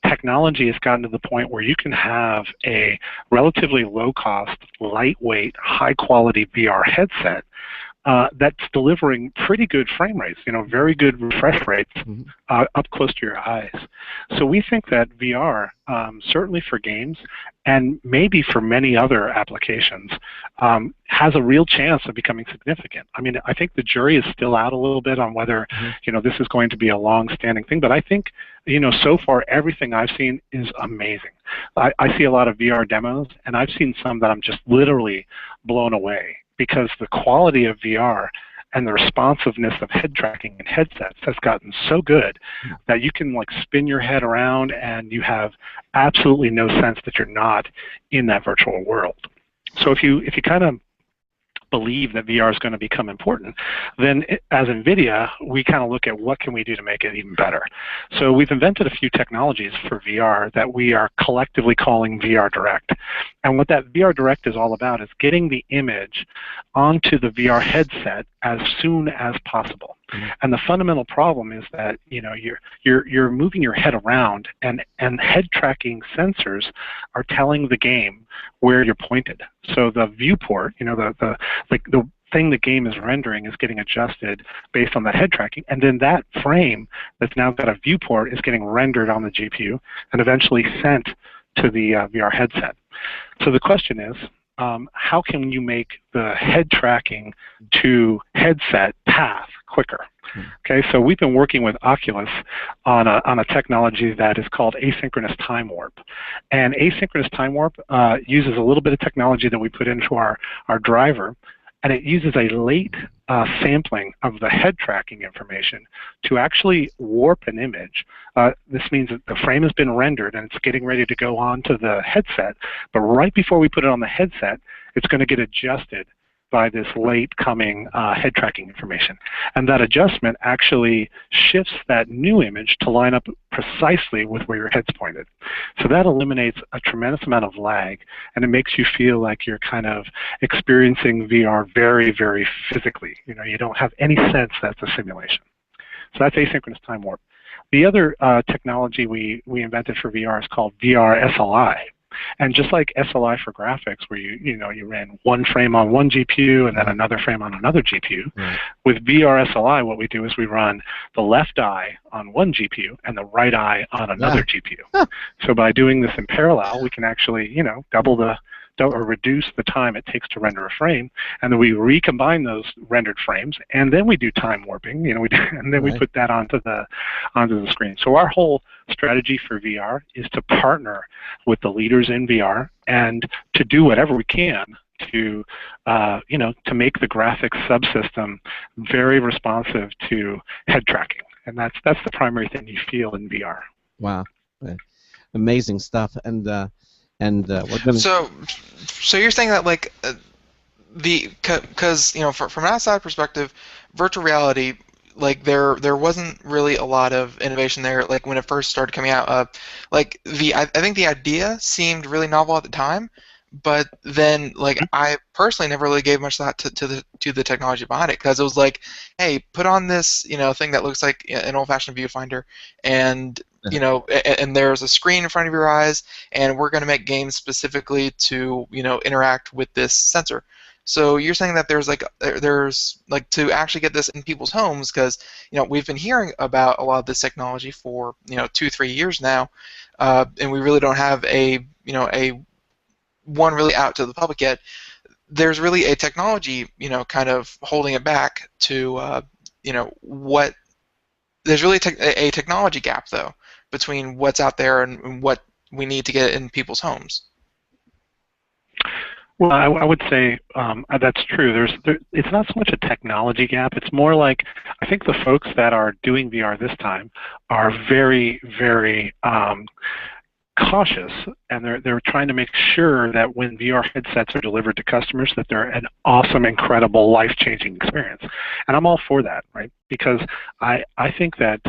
technology has gotten to the point where you can have a relatively low-cost, lightweight, high-quality VR headset that's delivering pretty good frame rates, you know, very good refresh rates up close to your eyes. So we think that VR, certainly for games and maybe for many other applications, has a real chance of becoming significant. I mean, I think the jury is still out a little bit on whether, you know, this is going to be a long-standing thing, but I think, you know, so far everything I've seen is amazing. I see a lot of VR demos, and I've seen some that I'm just literally blown away, because the quality of VR and the responsiveness of head tracking and headsets has gotten so good that you can like spin your head around and you have absolutely no sense that you're not in that virtual world. So if you kind of believe that VR is going to become important, then as NVIDIA, we kind of look at what can we do to make it even better. So we've invented a few technologies for VR that we are collectively calling VR Direct. And what that VR Direct is all about is getting the image onto the VR headset as soon as possible. And the fundamental problem is that, you know, you're moving your head around, and head tracking sensors are telling the game where you're pointed. So the viewport, you know, the thing the game is rendering is getting adjusted based on that head tracking, and then that frame that's now got a viewport is getting rendered on the GPU and eventually sent to the VR headset. So the question is, how can you make the head tracking to headset path quicker? Okay, so we've been working with Oculus on a technology that is called asynchronous time warp. And asynchronous time warp uses a little bit of technology that we put into our driver, and it uses a late sampling of the head tracking information to actually warp an image. This means that the frame has been rendered and it's getting ready to go onto the headset, but right before we put it on the headset, it's going to get adjusted by this late coming head tracking information. And that adjustment actually shifts that new image to line up precisely with where your head's pointed. So that eliminates a tremendous amount of lag, and it makes you feel like you're kind of experiencing VR very, very physically. You know, you don't have any sense that's a simulation. So that's asynchronous time warp. The other technology we invented for VR is called VR SLI. And just like SLI for graphics, where you ran one frame on one GPU and then another frame on another GPU, with VR SLI, what we do is we run the left eye on one GPU and the right eye on another GPU. So by doing this in parallel, we can actually, double or reduce the time it takes to render a frame, and then we recombine those rendered frames, and then we do time warping, and then we put that onto the screen. So our whole strategy for VR is to partner with the leaders in VR and to do whatever we can to to make the graphics subsystem very responsive to head tracking, and that's the primary thing you feel in VR. Wow, amazing stuff, and we're going to. So you're saying that because from an outside perspective, virtual reality, there wasn't really a lot of innovation there. Like when it first started coming out, I think the idea seemed really novel at the time, but then I personally never really gave much thought to the technology behind it, because it was like, hey, put on this thing that looks like an old-fashioned viewfinder, and and there's a screen in front of your eyes, and we're going to make games specifically to interact with this sensor. So you're saying that there's to actually get this in people's homes, because we've been hearing about a lot of this technology for 2-3 years now, and we really don't have a one really out to the public yet. There's really a technology kind of holding it back to what. There's really a technology gap, though, between what's out there and what we need to get in people's homes. Well, I would say that's true. It's not so much a technology gap. It's more like, I think the folks that are doing VR this time are very, very cautious, and they're trying to make sure that when VR headsets are delivered to customers, that they're an awesome, incredible, life-changing experience. And I'm all for that, right? Because I think that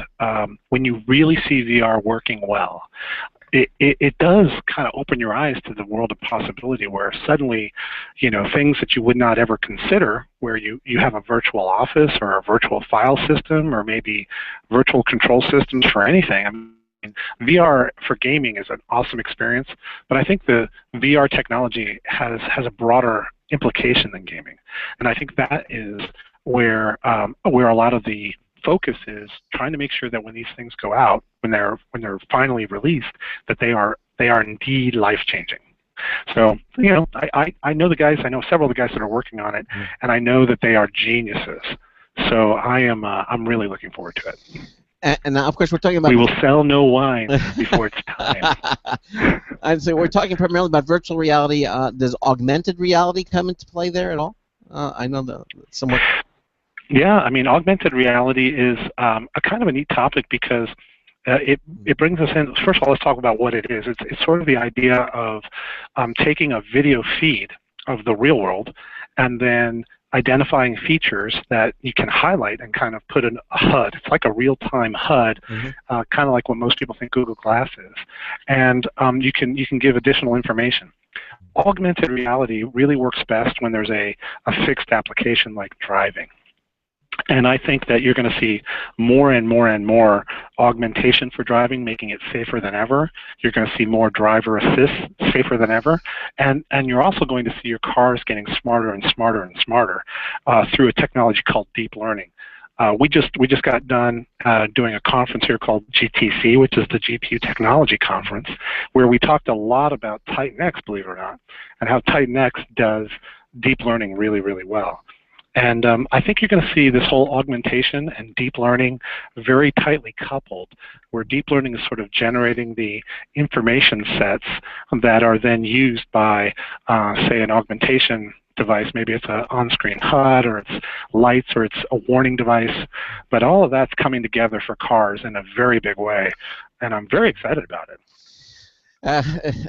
when you really see VR working well, it does kind of open your eyes to the world of possibility, where suddenly, things that you would not ever consider, where you have a virtual office or a virtual file system, or maybe virtual control systems for anything. VR for gaming is an awesome experience, but I think the VR technology has a broader implication than gaming, and I think that is where a lot of the focus is, trying to make sure that when these things go out, when they're finally released, that they are indeed life-changing. So I know the guys. I know several of the guys that are working on it, and I know that they are geniuses. So I'm really looking forward to it. And now, of course, we're talking about... We will sell no wine before it's time. And so we're talking primarily about virtual reality. Does augmented reality come into play there at all? I know that somewhat... Yeah, I mean, augmented reality is a kind of a neat topic, because it brings us in... First of all, let's talk about what it is. It's sort of the idea of taking a video feed of the real world and then identifying features that you can highlight and kind of put in a HUD. It's like a real-time HUD, kind of like what most people think Google Glass is. And you can give additional information. Augmented reality really works best when there's a fixed application like driving. And I think that you're going to see more and more and more augmentation for driving, making it safer than ever. You're going to see more driver assist, safer than ever. And you're also going to see your cars getting smarter and smarter and smarter through a technology called deep learning. We just got done doing a conference here called GTC, which is the GPU Technology Conference, where we talked a lot about Titan X, believe it or not, and how Titan X does deep learning really, really well. And I think you're going to see this whole augmentation and deep learning very tightly coupled, where deep learning is sort of generating the information sets that are then used by, say, an augmentation device. Maybe it's an on-screen HUD, or it's lights, or it's a warning device. But all of that's coming together for cars in a very big way, and I'm very excited about it.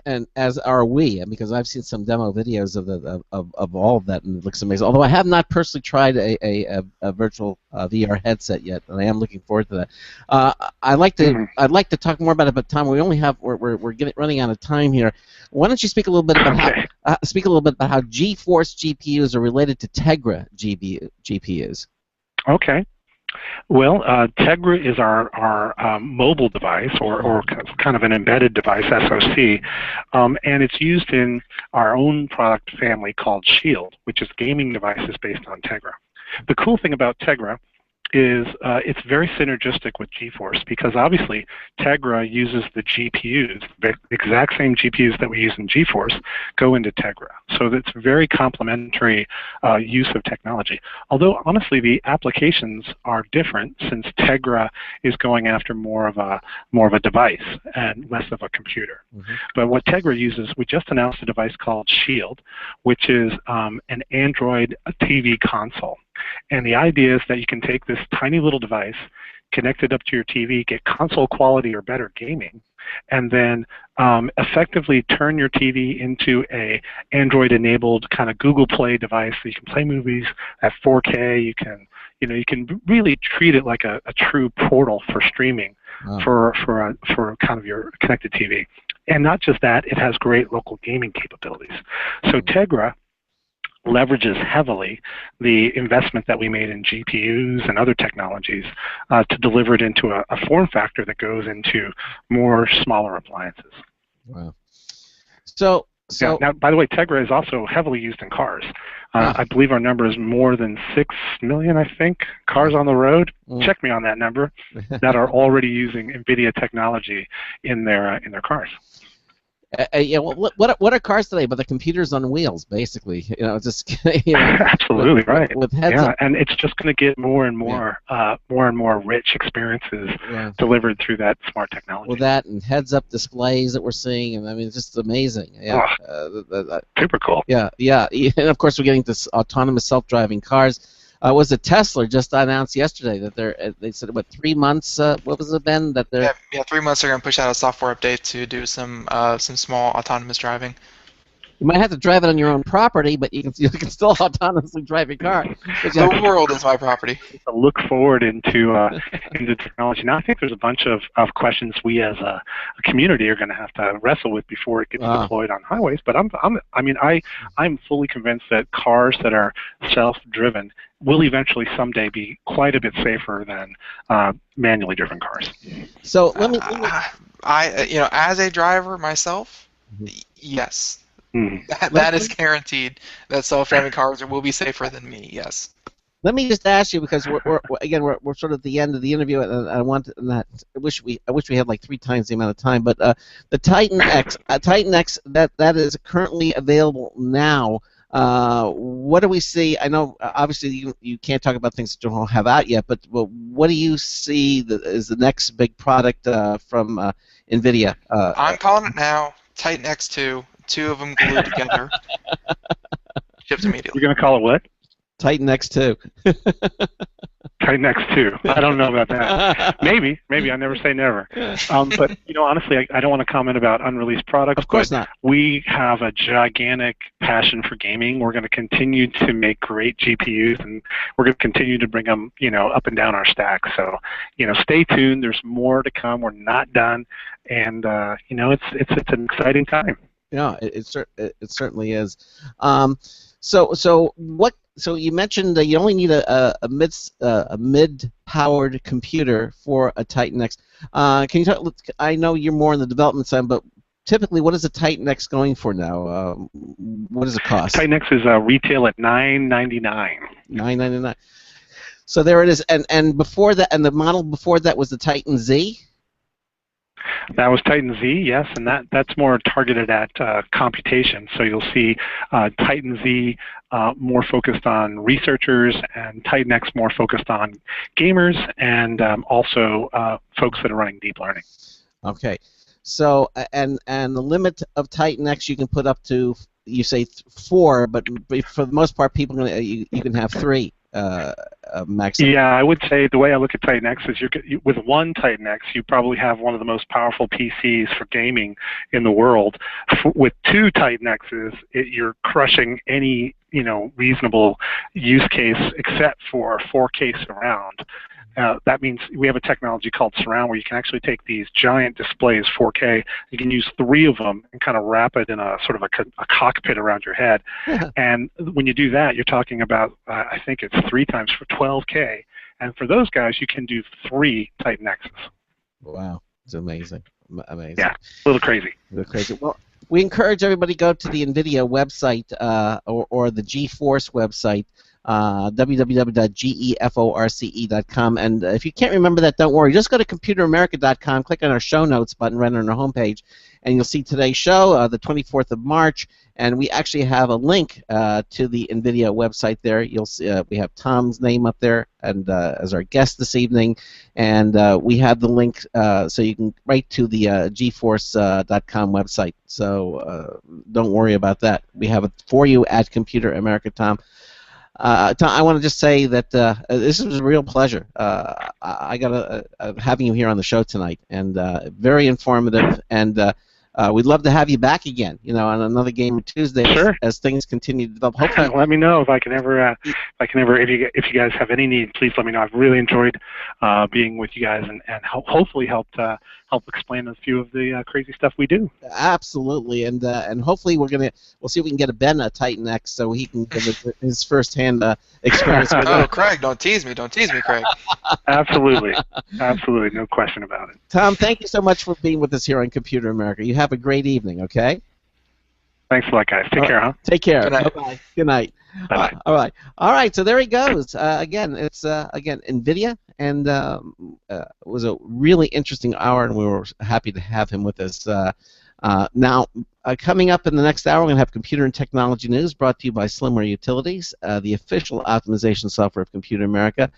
And as are we, because I've seen some demo videos of all of that, and it looks amazing. Although I have not personally tried a virtual VR headset yet, and I am looking forward to that. I'd like to talk more about it, but Tom, we're running out of time here. Why don't you speak a little bit about how GeForce GPUs are related to Tegra GPUs? Okay. Well, Tegra is our mobile device, or kind of an embedded device, SoC, and it's used in our own product family called Shield, which is gaming devices based on Tegra. The cool thing about Tegra is it's very synergistic with GeForce, because obviously Tegra uses the GPUs, the exact same GPUs that we use in GeForce go into Tegra. So that's very complementary use of technology. Although honestly the applications are different, since Tegra is going after more of a device and less of a computer. But what Tegra uses, we just announced a device called Shield, which is an Android TV console. And the idea is that you can take this tiny little device, connect it up to your TV, get console quality or better gaming, and then effectively turn your TV into a Android-enabled kind of Google Play device so you can play movies at 4K. You can really treat it like a true portal for streaming for kind of your connected TV. And not just that, it has great local gaming capabilities. So Tegra leverages heavily the investment that we made in GPUs and other technologies to deliver it into a form factor that goes into more smaller appliances. Wow. So yeah, now, by the way, Tegra is also heavily used in cars. I believe our number is more than 6 million, I think, cars on the road. Check me on that number, that are already using NVIDIA technology in their cars. Yeah, well, what are cars today? But the computers on wheels, basically. Just absolutely right. With heads up. And it's just going to get more and more rich experiences delivered through that smart technology. Well, that and heads-up displays that we're seeing, and I mean, it's just amazing. Yeah, super cool. Yeah, and of course we're getting this autonomous self-driving cars. Was it Tesla just announced yesterday that they said, what, 3 months? What was it, Ben? That they're 3 months they're going to push out a software update to do some small autonomous driving. You might have to drive it on your own property, but you can still autonomously drive your car. The world is my property. Look forward into technology. Now I think there's a bunch of questions we as a community are going to have to wrestle with before it gets deployed on highways. But I'm fully convinced that cars that are self-driven will eventually someday be quite a bit safer than manually driven cars. So let me as a driver myself, yes. That is guaranteed that self-driving cars will be safer than me. Yes. Let me just ask you, because we're sort of at the end of the interview, and I wish we had like 3 times the amount of time. But the Titan X, that is currently available now. What do we see? I know obviously you can't talk about things that you don't have out yet, but what do you see is the next big product from NVIDIA? I'm calling it now. Titan X2. 2 of them glued together. Shipped immediately. You're going to call it what? Titan X2. Titan X2. I don't know about that. Maybe. I never say never. But honestly, I don't want to comment about unreleased products. Of course not. We have a gigantic passion for gaming. We're going to continue to make great GPUs, and we're going to continue to bring them, up and down our stack. So, stay tuned. There's more to come. We're not done, and it's an exciting time. Yeah, it certainly is. So you mentioned that you only need a mid-powered computer for a Titan X. Can you talk? I know you're more on the development side, but typically, what is a Titan X going for now? What does it cost? Titan X is retail at $999. $999. So there it is. And before that, and the model before that was the Titan Z. That was Titan Z, yes, and that's more targeted at computation. So you'll see Titan Z more focused on researchers, and Titan X more focused on gamers, and also folks that are running deep learning. Okay, so and the limit of Titan X you can put up to, you say 4, but for the most part, you can have 3. Maximum. Yeah, I would say the way I look at Titan X is with one Titan X, you probably have one of the most powerful PCs for gaming in the world. With 2 Titan X's, you're crushing any reasonable use case except for 4K surround. That means we have a technology called Surround, where you can actually take these giant displays, 4K. You can use 3 of them and kind of wrap it in a sort of a cockpit around your head. And when you do that, you're talking about, I think it's 3 times for 12K. And for those guys, you can do 3 Titan X's. Wow, it's amazing. Amazing. Yeah, a little crazy. A little crazy. Well, we encourage everybody to go to the NVIDIA website or the GeForce website, www.geforce.com. And if you can't remember that, don't worry. Just go to computeramerica.com, click on our show notes button right on our homepage, and you'll see today's show, the 24th of March. And we actually have a link to the NVIDIA website there. You'll see we have Tom's name up there and as our guest this evening, and we have the link so you can write to the GeForce.com website. So don't worry about that. We have it for you at Computer America, Tom. Tom, I want to just say that this was a real pleasure. I got having you here on the show tonight, and very informative. And we'd love to have you back again. On another Game Tuesday Sure. as things continue to develop. Hopefully, Let me know if I can ever, if you guys have any need, please let me know. I've really enjoyed being with you guys and hopefully help explain a few of the crazy stuff we do. Absolutely, and hopefully we'll see if we can get Ben a Titan X so he can give his firsthand experience. With Oh, Craig, don't tease me, Craig. Absolutely, no question about it. Tom, thank you so much for being with us here on Computer America. You have a great evening, okay? Thanks a lot, guys. Take care, huh? Take care. Good night. Bye-bye. Good night. Bye-bye. All right. So there he goes. Again, it's NVIDIA, and it was a really interesting hour, and we were happy to have him with us. Now, coming up in the next hour, we're going to have Computer and Technology News brought to you by Slimware Utilities, the official optimization software of Computer America.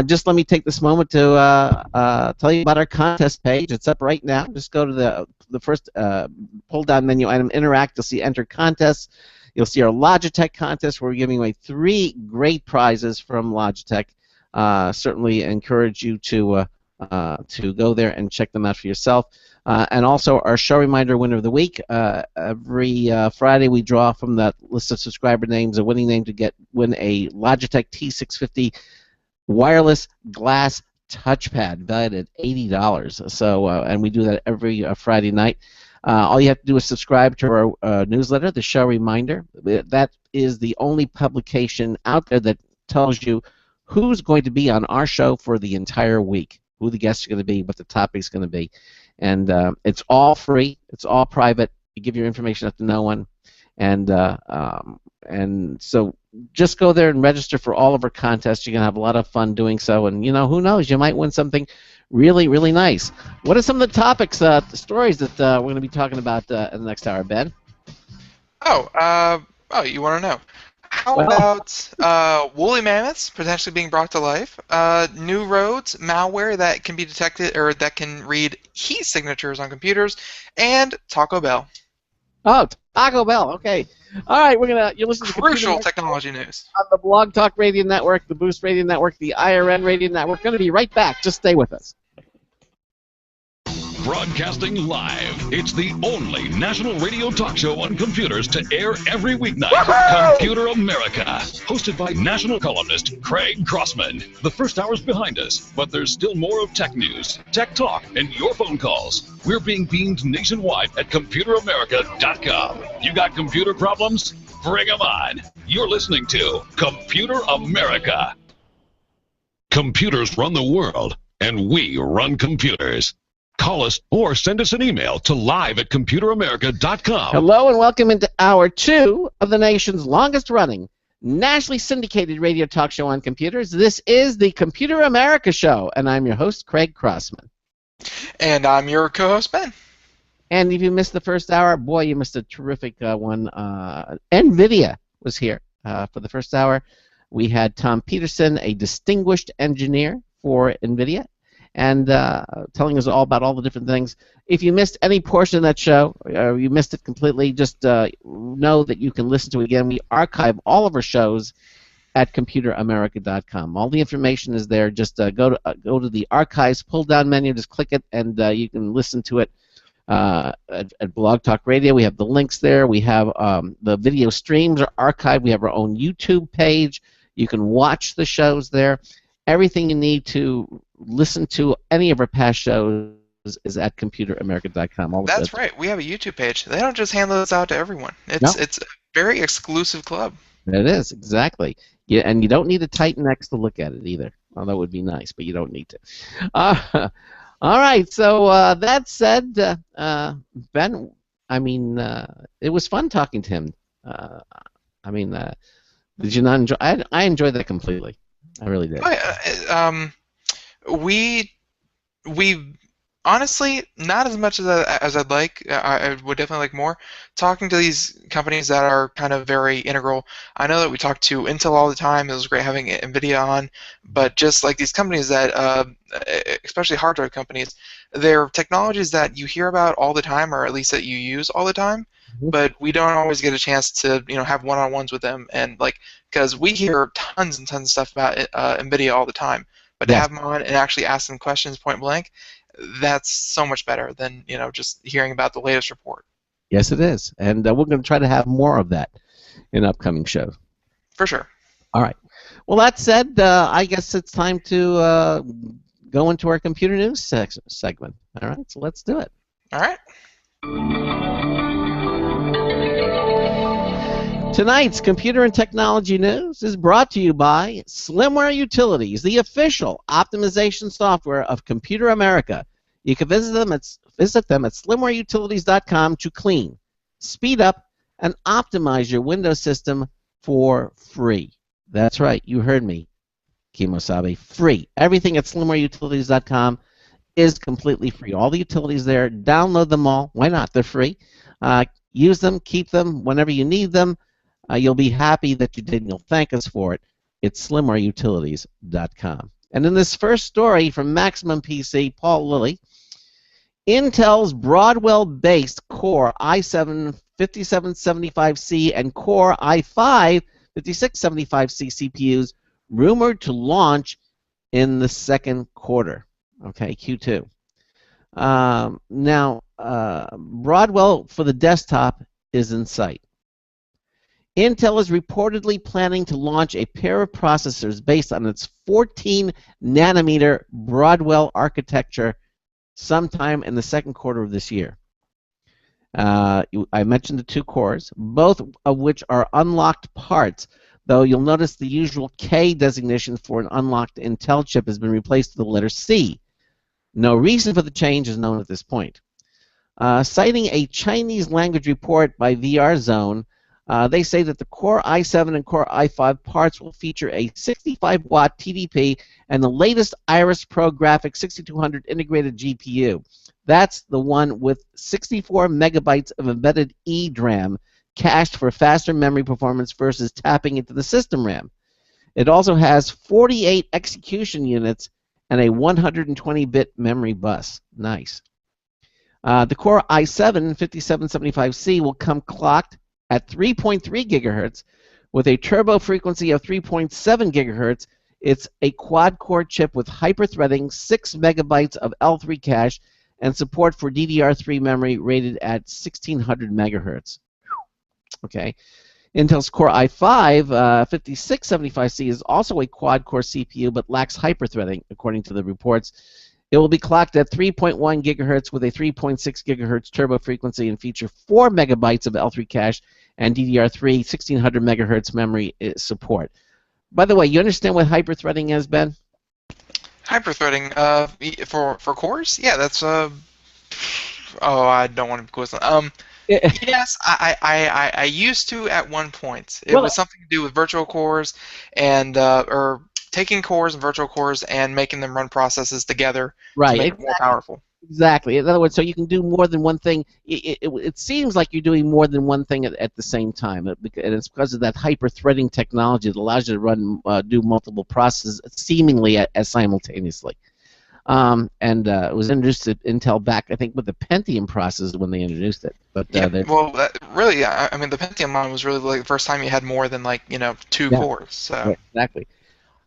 Just let me take this moment to tell you about our contest page. It's up right now. Just go to the first pull-down menu item, Interact. You'll see Enter Contests. You'll see our Logitech contest, where we're giving away 3 great prizes from Logitech. Certainly encourage you to go there and check them out for yourself. And also our show reminder winner of the week. Every Friday we draw from that list of subscriber names a winning name to win a Logitech T650 wireless glass touchpad valued at $80. So and we do that every Friday night. All you have to do is subscribe to our newsletter, the show reminder. That is the only publication out there that tells you who's going to be on our show for the entire week, who the guests are going to be, what the topic's going to be. And it's all free. It's all private. You give your information up to no one. And so just go there and register for all of our contests. You're going to have a lot of fun doing so. And, who knows? You might win something really, really nice. What are some of the topics, the stories that we're going to be talking about in the next hour, Ben? Oh, you want to know? How about woolly mammoths potentially being brought to life? New roads, malware that can be detected or that can read heat signatures on computers, and Taco Bell. Oh, Taco Bell. Okay. All right, you're listening to Crucial technology news on the Blog Talk Radio Network, the Boost Radio Network, the IRN Radio Network. We're going to be right back. Just stay with us. Broadcasting live. It's the only national radio talk show on computers to air every weeknight. Computer America. Hosted by national columnist Craig Crossman. The first hour's behind us, but there's still more of tech news, tech talk, and your phone calls. We're being beamed nationwide at ComputerAmerica.com. You got computer problems? Bring them on. You're listening to Computer America. Computers run the world, and we run computers. Call us or send us an email to live@computeramerica.com. Hello and welcome into Hour 2 of the nation's longest-running, nationally syndicated radio talk show on computers. This is the Computer America Show, and I'm your host, Craig Crossman. And I'm your co-host, Ben. And if you missed the first hour, boy, you missed a terrific one. NVIDIA was here for the first hour. We had Tom Peterson, a distinguished engineer for NVIDIA, and telling us all about all the different things. If you missed any portion of that show, you missed it completely, just know that you can listen to it again. We archive all of our shows at ComputerAmerica.com. All the information is there. Just go to the archives pull-down menu, just click it, and you can listen to it at Blog Talk Radio. We have the links there. We have the video streams are archived. We have our own YouTube page. You can watch the shows there. Everything you need to listen to any of our past shows is at ComputerAmerica.com. That's right. We have a YouTube page. They don't just hand those out to everyone. It's a very exclusive club. It is, exactly. Yeah, and you don't need a Titan X to look at it either. Well, that would be nice, but you don't need to. All right. So that said, Ben, I mean, it was fun talking to him. I mean, did you not enjoy? I enjoyed that completely. I really did. Oh, yeah, we honestly not as much as I'd like. I would definitely like more. Talking to these companies that are kind of very integral. I know that we talk to Intel all the time. It was great having NVIDIA on, but just like these companies that, especially hard drive companies, they're technologies that you hear about all the time, or at least that you use all the time. But we don't always get a chance to, have one-on-ones with them, and because we hear tons and tons of stuff about NVIDIA all the time. But to Yes. have them on and actually ask them questions point blank, that's so much better than just hearing about the latest report. Yes, it is, and we're going to try to have more of that in upcoming shows. For sure. All right. Well, that said, I guess it's time to go into our computer news segment. All right, so let's do it. All right. Tonight's computer and technology news is brought to you by Slimware Utilities, the official optimization software of Computer America. You can visit them at slimwareutilities.com to clean, speed up, and optimize your Windows system for free. That's right, you heard me, Kimosabe. Free. Everything at slimwareutilities.com is completely free. All the utilities there, download them all. Why not? They're free. Use them, keep them whenever you need them. You'll be happy that you did, and you'll thank us for it. It's slimwareutilities.com. And in this first story from Maximum PC, Paul Lilly, Intel's Broadwell-based Core i7 5775C and Core i5 5675C CPUs rumored to launch in the second quarter, okay, Q2. Now, Broadwell for the desktop is in sight. Intel is reportedly planning to launch a pair of processors based on its 14-nanometer Broadwell architecture sometime in the second quarter of this year. I mentioned the two cores, both of which are unlocked parts, though you'll notice the usual K designation for an unlocked Intel chip has been replaced with the letter C. No reason for the change is known at this point. Citing a Chinese language report by VR Zone, they say that the Core i7 and Core i5 parts will feature a 65-watt TDP and the latest Iris Pro Graphics 6200 integrated GPU. That's the one with 64 megabytes of embedded EDRAM cached for faster memory performance versus tapping into the system RAM. It also has 48 execution units and a 120-bit memory bus. Nice. The Core i7 5775C will come clocked at 3.3 gigahertz with a turbo frequency of 3.7 gigahertz. It's a quad-core chip with hyper-threading, 6 megabytes of L3 cache, and support for DDR3 memory rated at 1600 megahertz. Okay. Intel's Core i5 5675C is also a quad-core CPU but lacks hyper-threading, according to the reports. It will be clocked at 3.1 gigahertz with a 3.6 gigahertz turbo frequency and feature 4 megabytes of L3 cache and DDR3 1600 megahertz memory support. By the way, you understand what hyper-threading is, Ben? Hyper-threading for cores? Yeah, that's oh, I don't want to go with yes, I used to at one point. It was something to do with virtual cores and or taking cores and virtual cores and making them run processes together to make it more powerful. Exactly. In other words, so you can do more than one thing. It seems like you're doing more than one thing at the same time, and it's because of that hyper-threading technology that allows you to run, do multiple processes seemingly as simultaneously. It was introduced at Intel back, I think, with the Pentium process when they introduced it. But really, I mean, the Pentium one was really like the first time you had more than two cores. So. Right, exactly.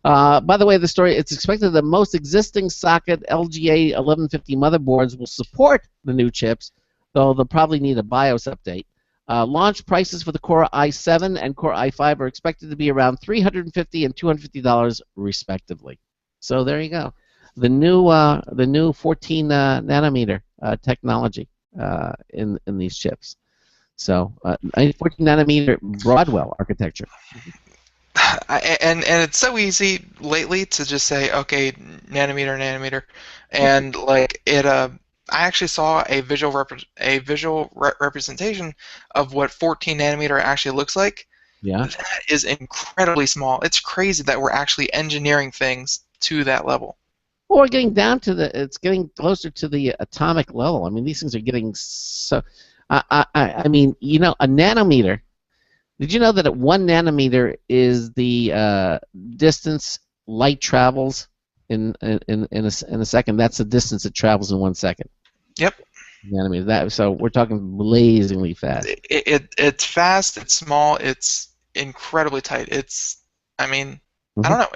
By the way, the story, it's expected that most existing socket LGA 1150 motherboards will support the new chips, though they'll probably need a BIOS update. Launch prices for the Core i7 and Core i5 are expected to be around $350 and $250 respectively. So there you go. The new 14 nanometer technology in these chips. So 14 nanometer Broadwell architecture. and it's so easy lately to just say, okay, nanometer, nanometer, and like it. I actually saw a representation of what 14 nanometer actually looks like. Yeah. That is incredibly small. It's crazy that we're actually engineering things to that level. Well, we're getting down to it's getting closer to the atomic level. I mean, these things are getting so. I mean, you know, a nanometer. Did you know that at 1 nanometer is the distance light travels in a second? That's the distance it travels in 1 second. Yep. Nanometer. So we're talking blazingly fast. It's fast. It's small. It's incredibly tight. I mean, I don't know.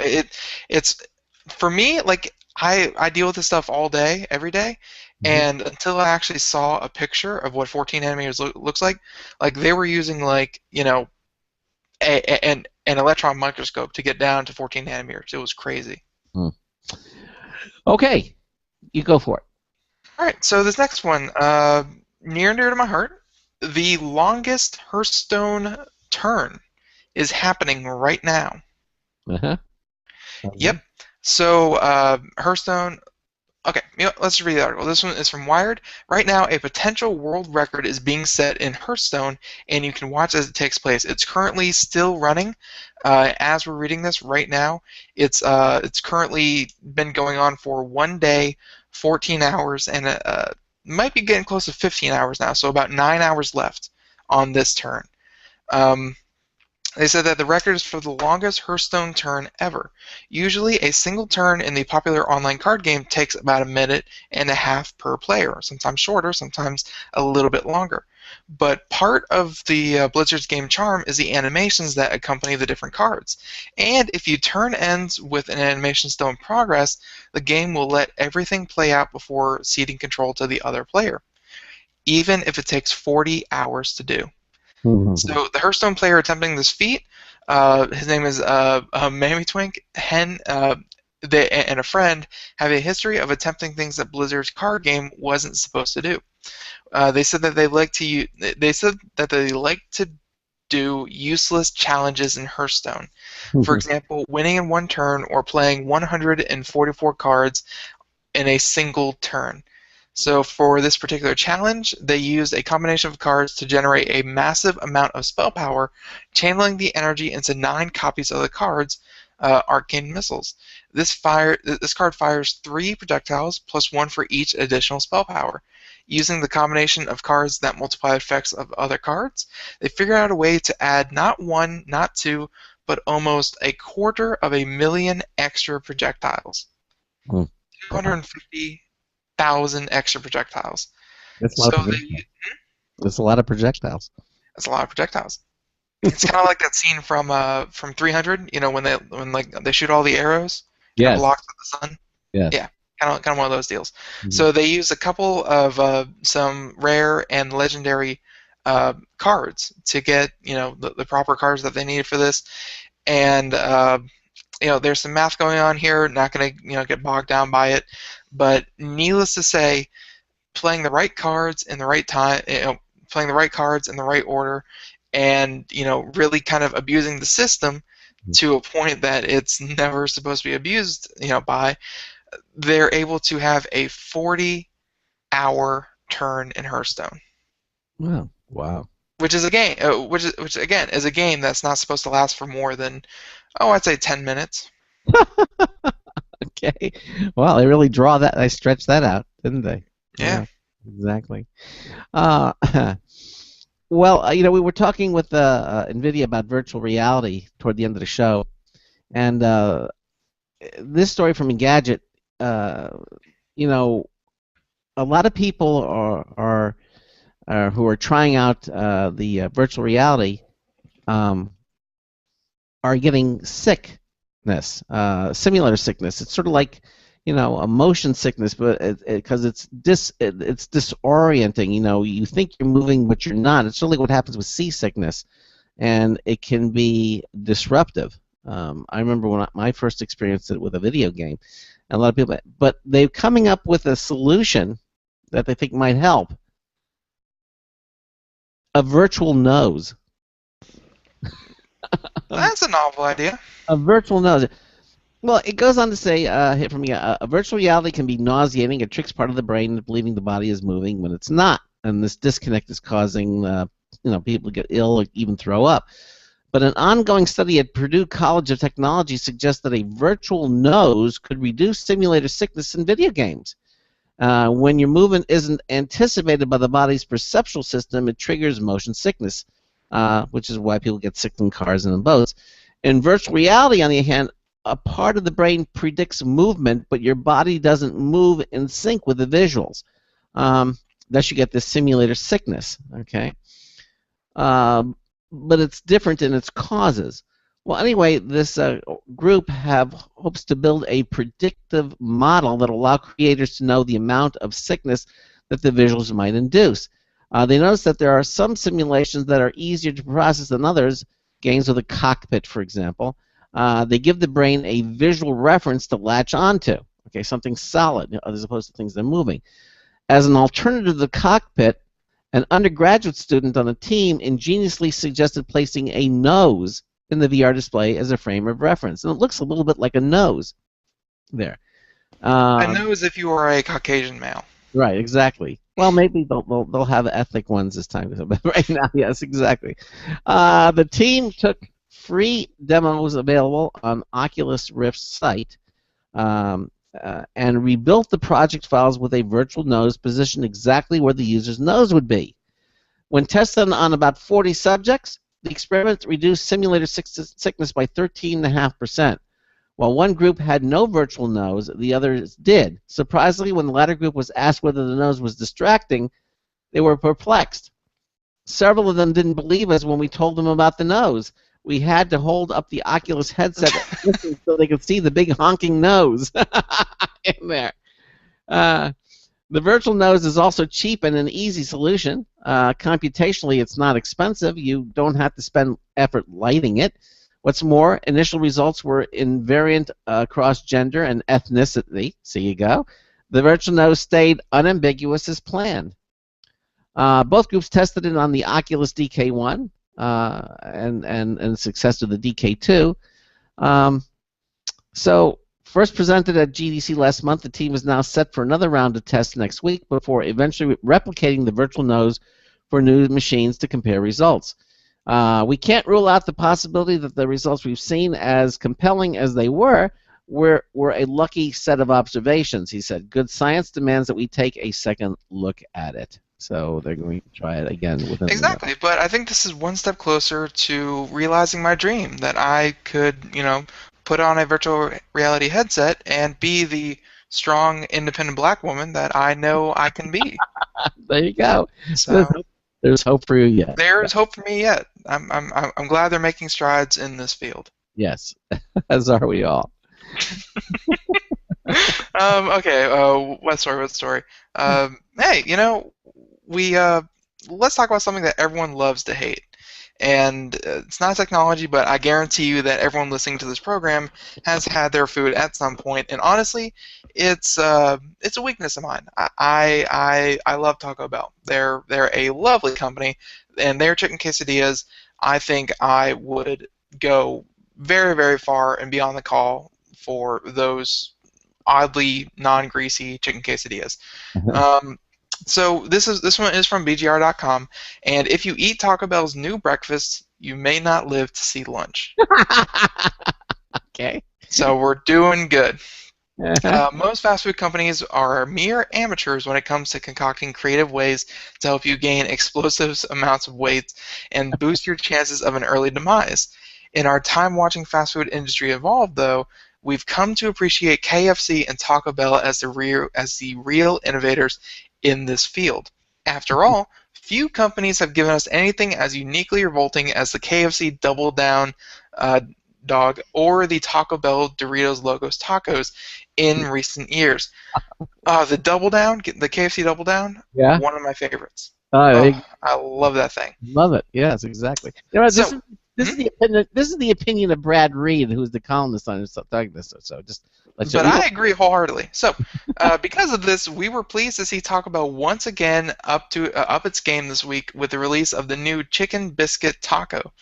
It's for me, like I deal with this stuff all day, every day, and until I actually saw a picture of what 14 nanometers looks like they were using like, you know, an electron microscope to get down to 14 nanometers. It was crazy. Okay, you go for it. All right, so this next one, near and dear to my heart, the longest Hearthstone turn is happening right now. Yep. So Hearthstone. Okay, you know, let's read the article. This one is from Wired. Right now, a potential world record is being set in Hearthstone, and you can watch as it takes place. It's currently still running as we're reading this right now. It's currently been going on for 1 day, 14 hours, and might be getting close to 15 hours now. So about 9 hours left on this turn. They said that the record is for the longest Hearthstone turn ever. Usually, a single turn in the popular online card game takes about 1.5 minutes per player, sometimes shorter, sometimes a little bit longer. But part of the Blizzard's game charm is the animations that accompany the different cards. And if your turn ends with an animation still in progress, the game will let everything play out before ceding control to the other player, even if it takes 40 hours to do. So the Hearthstone player attempting this feat, his name is Mammy Twink, and a friend have a history of attempting things that Blizzard's card game wasn't supposed to do. They said that they like to do useless challenges in Hearthstone. For example, winning in one turn or playing 144 cards in a single turn. So for this particular challenge, they used a combination of cards to generate a massive amount of spell power, channeling the energy into 9 copies of the cards, arcane missiles. This card fires 3 projectiles plus 1 for each additional spell power. Using the combination of cards that multiply effects of other cards, they figured out a way to add not 1, not 2, but almost 250,000 extra projectiles. 250,000 extra projectiles. That's a lot of projectiles. That's a lot of projectiles. That's a lot of projectiles. It's kind of like that scene from 300. You know, when they shoot all the arrows. Yes. Blocks of the sun. Yes. Yeah. Kind of one of those deals. So they use a couple of some rare and legendary cards to get, you know, the proper cards that they needed for this, and you know, there's some math going on here. Not going to, you know, get bogged down by it, but needless to say, playing the right cards in the right time, you know, playing the right cards in the right order, and, you know, really kind of abusing the system to a point that it's never supposed to be abused, you know, by. They're able to have a 40-hour turn in Hearthstone. Wow. Which is a game, which again is a game that's not supposed to last for more than, I'd say 10 minutes. Okay. Well, they really they stretched that out, didn't they? Yeah. Exactly. Well, you know, we were talking with NVIDIA about virtual reality toward the end of the show, and this story from Engadget, you know, a lot of people who are trying out the virtual reality are getting sickness, simulator sickness. It's sort of like, you know, a motion sickness, but because it's disorienting. You know, you think you're moving, but you're not. It's sort of like what happens with seasickness, and it can be disruptive. I remember when I first experienced it with a video game. A lot of people, but they're coming up with a solution that they think might help. A virtual nose. That's a novel idea. A virtual nose. Well, it goes on to say, here from me, a virtual reality can be nauseating. It tricks part of the brain into believing the body is moving when it's not, and this disconnect is causing, people to get ill or even throw up. But an ongoing study at Purdue College of Technology suggests that a virtual nose could reduce simulator sickness in video games. When your movement isn't anticipated by the body's perceptual system, it triggers motion sickness, which is why people get sick in cars and in boats. In virtual reality, on the other hand, a part of the brain predicts movement, but your body doesn't move in sync with the visuals. Thus, you get this simulator sickness. Okay, but it's different in its causes. Well, anyway, this group hopes to build a predictive model that will allow creators to know the amount of sickness that the visuals might induce. They notice that there are some simulations that are easier to process than others, games with a cockpit, for example. They give the brain a visual reference to latch onto, okay, something solid, as opposed to things that are moving. As an alternative to the cockpit, an undergraduate student on a team ingeniously suggested placing a nose in the VR display as a frame of reference. And it looks a little bit like a nose there. I know as if you are a Caucasian male. Right, exactly. Well, maybe they'll have ethnic ones this time, but right now, yes, exactly. The team took free demos available on Oculus Rift's site and rebuilt the project files with a virtual nose positioned exactly where the user's nose would be. When tested on about 40 subjects, the experiment reduced simulator sickness by 13.5%. While one group had no virtual nose, the others did. Surprisingly, when the latter group was asked whether the nose was distracting, they were perplexed. Several of them didn't believe us when we told them about the nose. We had to hold up the Oculus headset so they could see the big honking nose in there. The virtual nose is also cheap and an easy solution. Computationally, it's not expensive. You don't have to spend effort lighting it. What's more, initial results were invariant across gender and ethnicity. So you go. The virtual nose stayed unambiguous as planned. Both groups tested it on the Oculus DK1 and success to the DK2. So first presented at GDC last month, the team is now set for another round of tests next week before eventually replicating the virtual nose for new machines to compare results. We can't rule out the possibility that the results we've seen, as compelling as they were a lucky set of observations, he said. Good science demands that we take a second look at it. So they're going to try it again within Exactly, but I think this is one step closer to realizing my dream, that I could, put on a virtual reality headset and be the strong, independent black woman that I know I can be. There you go. So there's hope for you yet. There's hope for me yet. I'm glad they're making strides in this field. Yes, as are we all. Okay. What story? Hey, let's talk about something that everyone loves to hate. And it's not technology, but I guarantee you that everyone listening to this program has had their food at some point. And honestly, it's a weakness of mine. I love Taco Bell. They're a lovely company, and their chicken quesadillas, I think I would go very, very far and be on the call for those oddly non-greasy chicken quesadillas. So this one is from BGR.com, and if you eat Taco Bell's new breakfast, you may not live to see lunch. Okay. So we're doing good. Most fast food companies are mere amateurs when it comes to concocting creative ways to help you gain explosive amounts of weight and boost your chances of an early demise. In our time watching fast food industry evolve, though, we've come to appreciate KFC and Taco Bell as the real innovators in this field. After all, few companies have given us anything as uniquely revolting as the KFC Double Down dog or the Taco Bell Doritos Locos Tacos in recent years. The Double Down, the KFC Double Down, yeah, one of my favorites. I love that thing. Love it. Yes, exactly. This is the opinion of Brad Reed, who's the columnist on talking this. So just let's. But I agree wholeheartedly. So, because of this, we were pleased to see Taco Bell once again up its game this week with the release of the new Chicken Biscuit Taco.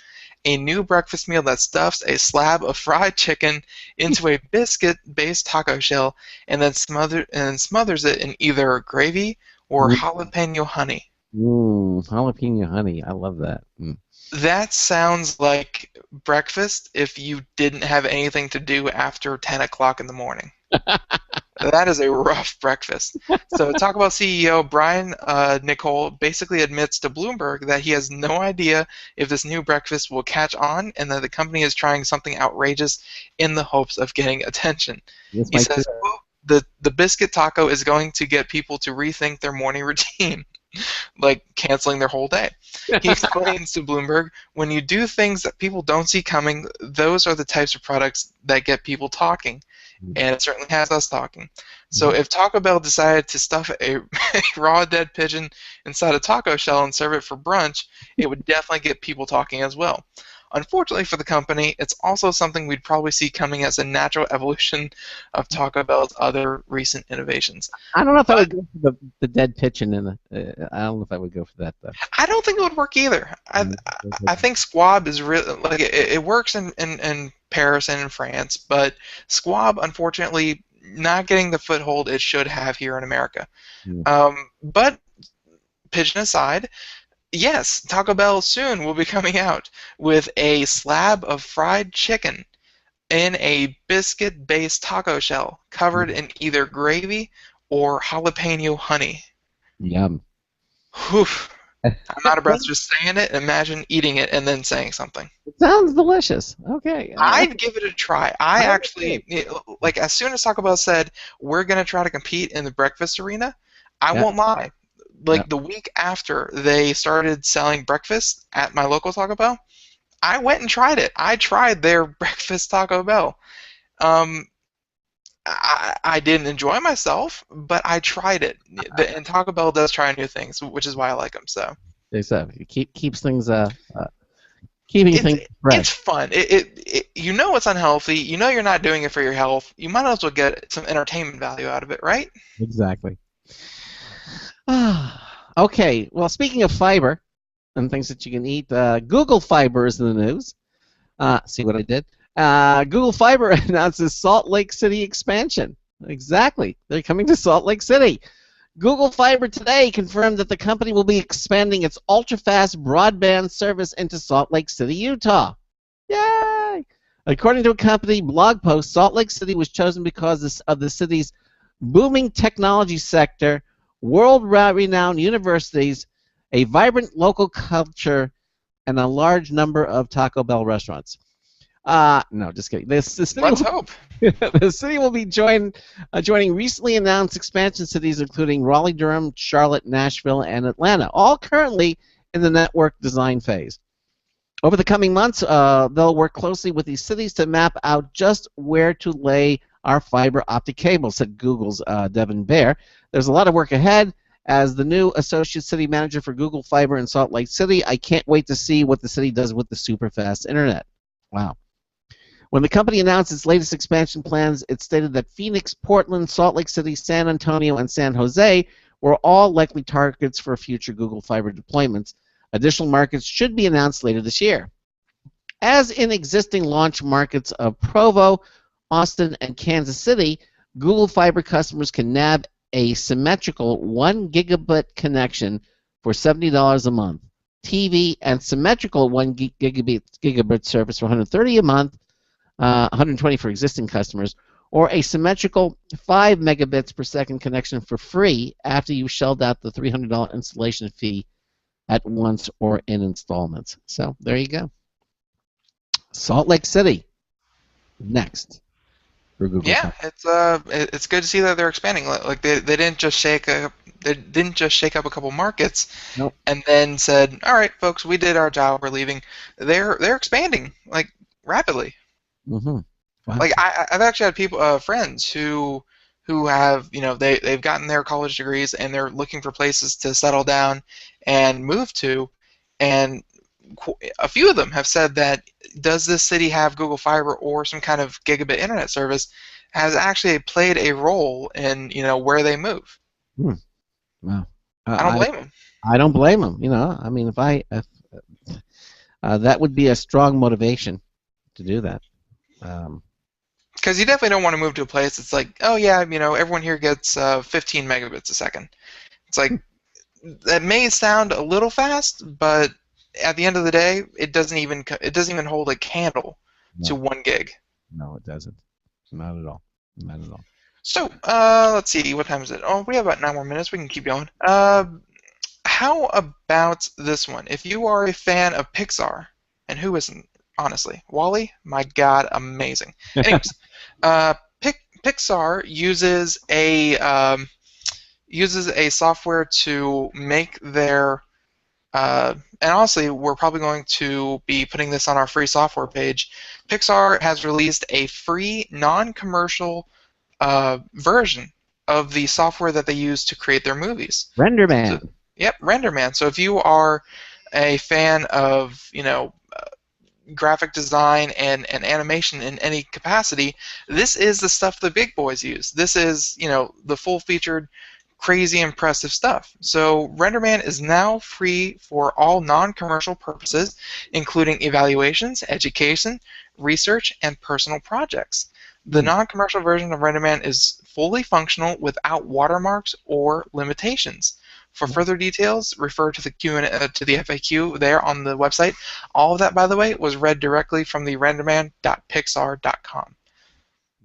a new breakfast meal that stuffs a slab of fried chicken into a biscuit-based taco shell and then smothers it in either gravy or jalapeno honey. Jalapeno honey. I love that. That sounds like breakfast if you didn't have anything to do after 10 o'clock in the morning. That is a rough breakfast. So Taco Bell CEO Brian Nicole basically admits to Bloomberg that he has no idea if this new breakfast will catch on and that the company is trying something outrageous in the hopes of getting attention. He says, quote, the biscuit taco is going to get people to rethink their morning routine, like canceling their whole day. He explains to Bloomberg, when you do things that people don't see coming, those are the types of products that get people talking. And it certainly has us talking. So if Taco Bell decided to stuff a raw dead pigeon inside a taco shell and serve it for brunch, it would definitely get people talking as well. Unfortunately for the company, it's also something we'd probably see coming as a natural evolution of Taco Bell's other recent innovations. I don't know if I would go for the dead pigeon in I don't know if I would go for that though. I don't think it would work either. I think squab is really like it works in Paris and in France, but squab, unfortunately, not getting the foothold it should have here in America. But pigeon aside, yes, Taco Bell soon will be coming out with a slab of fried chicken in a biscuit-based taco shell covered in either gravy or jalapeno honey. Yum. Whew. I'm out of breath just saying it. Imagine eating it and then saying something. It sounds delicious. Okay. I'd give it a try. I actually, like, as soon as Taco Bell said, we're going to try to compete in the breakfast arena, I won't lie. Like, the week after they started selling breakfast at my local Taco Bell, I went and tried it. I tried their breakfast Taco Bell. I didn't enjoy myself, but I tried it. And Taco Bell does try new things, which is why I like them. So it keeps things keeping things fresh. It's fun. You know it's unhealthy. You know you're not doing it for your health. You might as well get some entertainment value out of it, right? Exactly. Okay. Well, speaking of fiber and things that you can eat, Google Fiber is in the news. See what I did? Google Fiber announces Salt Lake City expansion. Exactly. They're coming to Salt Lake City. Google Fiber today confirmed that the company will be expanding its ultra-fast broadband service into Salt Lake City, Utah. Yay! According to a company blog post, Salt Lake City was chosen because of the city's booming technology sector, world-renowned universities, a vibrant local culture, and a large number of Taco Bell restaurants. No, just kidding. Let's hope. The city will be joining recently announced expansion cities including Raleigh, Durham, Charlotte, Nashville, and Atlanta, all currently in the network design phase. Over the coming months, they'll work closely with these cities to map out just where to lay our fiber optic cable, said Google's Devin Baer. There's a lot of work ahead. As the new Associate City Manager for Google Fiber in Salt Lake City, I can't wait to see what the city does with the super fast internet. Wow. When the company announced its latest expansion plans, it stated that Phoenix, Portland, Salt Lake City, San Antonio, and San Jose were all likely targets for future Google Fiber deployments. Additional markets should be announced later this year. As in existing launch markets of Provo, Austin, and Kansas City, Google Fiber customers can nab a symmetrical 1 gigabit connection for $70 a month, TV and symmetrical 1 gigabit service for $130 a month, $120 for existing customers, or a symmetrical 5 megabits per second connection for free after you've shelled out the $300 installation fee at once or in installments. So there you go. Salt Lake City next for Google. Yeah, it's good to see that they're expanding. Like they didn't just shake up a couple markets and then said, all right, folks, we did our job, we're leaving. They're expanding like rapidly. Mm-hmm. Wow. Like I've actually had friends who have, they've gotten their college degrees and they're looking for places to settle down and move to, and a few of them have said that does this city have Google Fiber or some kind of gigabit internet service has actually played a role in where they move. Wow. I don't blame them. I don't blame them. I mean, that would be a strong motivation to do that. Because you definitely don't want to move to a place that's like, oh yeah, everyone here gets 15 megabits a second. It's like, that may sound a little fast, but at the end of the day, it doesn't even hold a candle to 1 gig. No, it doesn't. Not at all. Not at all. So, let's see, what time is it? Oh, we have about 9 more minutes. We can keep going. How about this one? If you are a fan of Pixar, and who isn't, honestly? Wall-E? My God, amazing. Anyways, Pixar uses a software to make their and honestly, we're probably going to be putting this on our free software page. Pixar has released a free, non-commercial version of the software that they use to create their movies. RenderMan. So, yep, RenderMan. So if you are a fan of, graphic design and animation in any capacity, this is the stuff the big boys use. This is, the full-featured, crazy impressive stuff. So RenderMan is now free for all non-commercial purposes, including evaluations, education, research, and personal projects. The non-commercial version of RenderMan is fully functional without watermarks or limitations. For further details, refer to the to the FAQ there on the website. All of that, by the way, was read directly from the renderman.pixar.com.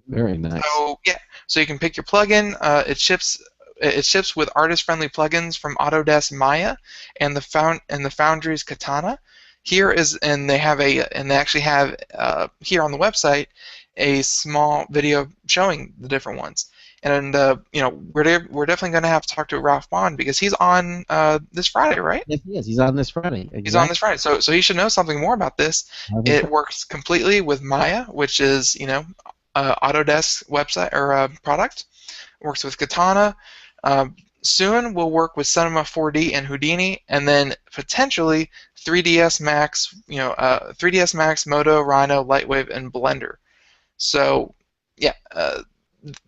Very nice. So yeah, so you can pick your plugin. It ships with artist-friendly plugins from Autodesk Maya and the Foundry's Katana. They actually have here on the website a small video showing the different ones. And we're definitely going to have to talk to Ralph Bond because he's on this Friday, right? Yes, he is. He's on this Friday. Exactly. He's on this Friday, so he should know something more about this. It works completely with Maya, which is Autodesk website or product. It works with Katana. Soon we'll work with Cinema 4D and Houdini, and then potentially 3ds Max, 3ds Max, Modo, Rhino, Lightwave, and Blender. So yeah.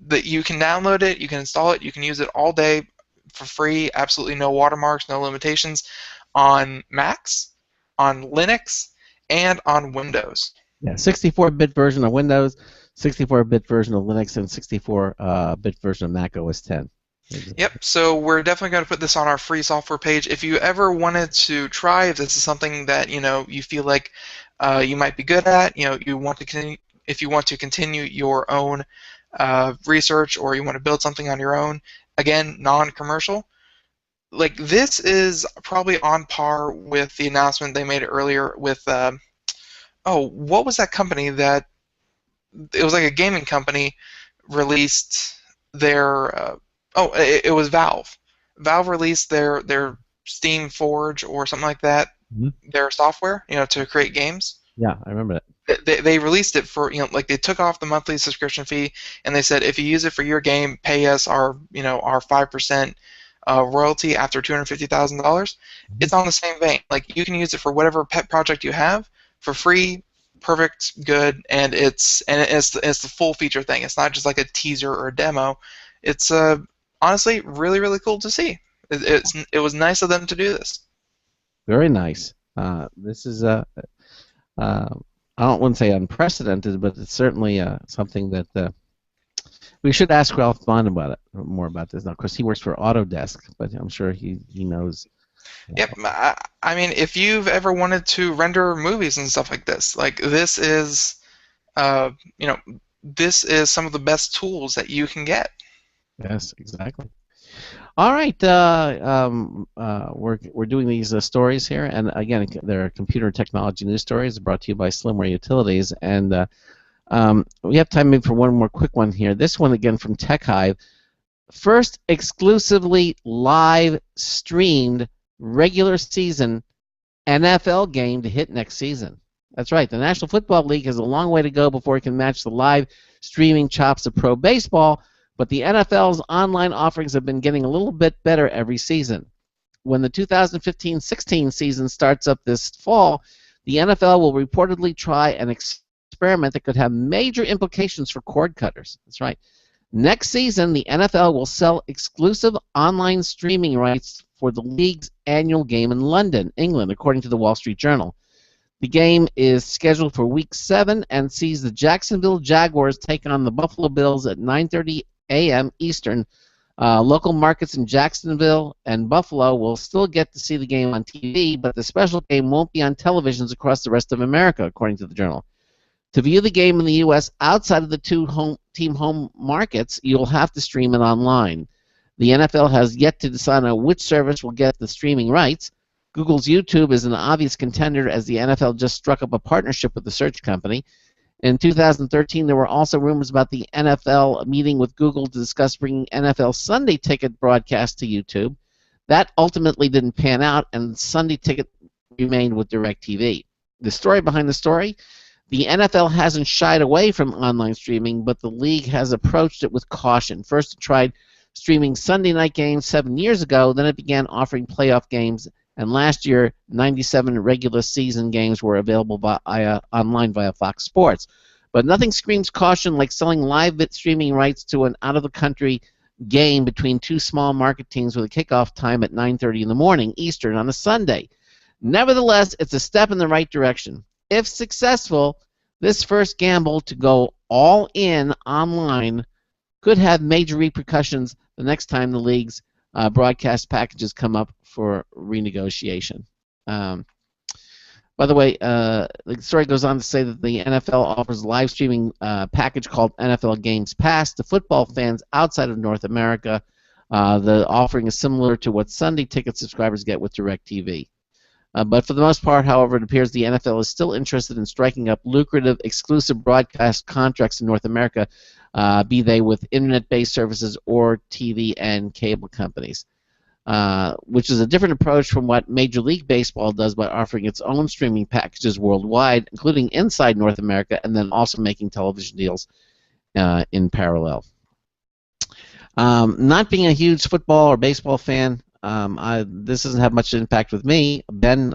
You can download it, you can install it, you can use it all day for free, absolutely no watermarks, no limitations, on Macs, on Linux, and on Windows. Yeah, 64-bit version of Windows, 64-bit version of Linux, and 64-bit version of Mac OS X. Yep, so we're definitely going to put this on our free software page. If you ever wanted to try, if this is something that you feel like you might be good at, if you want to continue your own research, or you want to build something on your own, again, non-commercial, like this is probably on par with the announcement they made earlier with what was that company that it was like a gaming company released their it was Valve. Valve released their Steam Forge or something like that, their software, to create games. Yeah, I remember that. They released it for, they took off the monthly subscription fee, and they said if you use it for your game, pay us our 5% royalty after $250,000. It's on the same vein. Like, you can use it for whatever pet project you have for free, perfect, good, and it's the full feature thing. It's not just like a teaser or a demo. It's honestly really, really cool to see. It was nice of them to do this. Very nice. This is I wouldn't say unprecedented, but it's certainly something that we should ask Ralph Bond about it, more about this. Now, of course, he works for Autodesk, but I'm sure he knows. Yep. I mean, if you've ever wanted to render movies and stuff like this, this is, this is some of the best tools that you can get. Yes, exactly. All right, we're doing these stories here, and again, they're computer technology news stories brought to you by Slimware Utilities, and we have time maybe for one more quick one here. This one again from Tech Hive. First exclusively live streamed regular season NFL game to hit next season. That's right. The National Football League has a long way to go before it can match the live streaming chops of pro baseball. But the NFL's online offerings have been getting a little bit better every season. When the 2015-16 season starts up this fall, the NFL will reportedly try an experiment that could have major implications for cord cutters. That's right. Next season, the NFL will sell exclusive online streaming rights for the league's annual game in London, England, according to the Wall Street Journal. The game is scheduled for Week 7 and sees the Jacksonville Jaguars take on the Buffalo Bills at 9:30 a.m. Eastern. Local markets in Jacksonville and Buffalo will still get to see the game on TV, but the special game won't be on televisions across the rest of America, according to the Journal. To view the game in the U.S. outside of the two team home markets, you'll have to stream it online. The NFL has yet to decide on which service will get the streaming rights. Google's YouTube is an obvious contender, as the NFL just struck up a partnership with the search company. In 2013, there were also rumors about the NFL meeting with Google to discuss bringing NFL Sunday Ticket broadcast to YouTube. That ultimately didn't pan out, and Sunday Ticket remained with DirecTV. The story behind the story: the NFL hasn't shied away from online streaming, but the league has approached it with caution. First, it tried streaming Sunday night games 7 years ago, then it began offering playoff games, and last year, 97 regular season games were available online via Fox Sports. But nothing screams caution like selling live streaming rights to an out-of-the-country game between two small market teams with a kickoff time at 9:30 in the morning Eastern on a Sunday. Nevertheless, it's a step in the right direction. If successful, this first gamble to go all in online could have major repercussions the next time the league's broadcast packages come up for renegotiation. By the way, the story goes on to say that the NFL offers a live streaming package called NFL Games Pass to football fans outside of North America. The offering is similar to what Sunday Ticket subscribers get with DirecTV. But for the most part, however, it appears the NFL is still interested in striking up lucrative exclusive broadcast contracts in North America, be they with internet-based services or TV and cable companies, which is a different approach from what Major League Baseball does by offering its own streaming packages worldwide, including inside North America, and then also making television deals in parallel. Not being a huge football or baseball fan, this doesn't have much impact with me. Ben,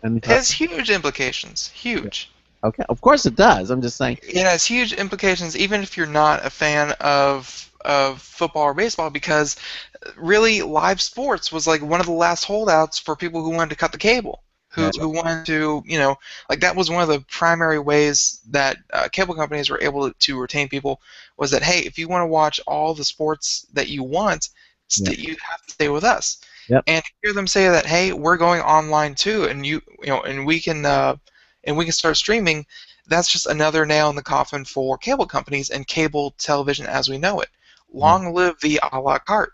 it has huge implications. Huge. Okay, of course it does. I'm just saying. It has huge implications, even if you're not a fan of football or baseball, because really live sports was like one of the last holdouts for people who wanted to cut the cable, who wanted to, like that was one of the primary ways that cable companies were able to retain people, was that, hey, if you want to watch all the sports that you want, you have to stay with us. Yep. And to hear them say that, hey, we're going online too, and and we can start streaming, that's just another nail in the coffin for cable companies and cable television as we know it. Long live the a la carte.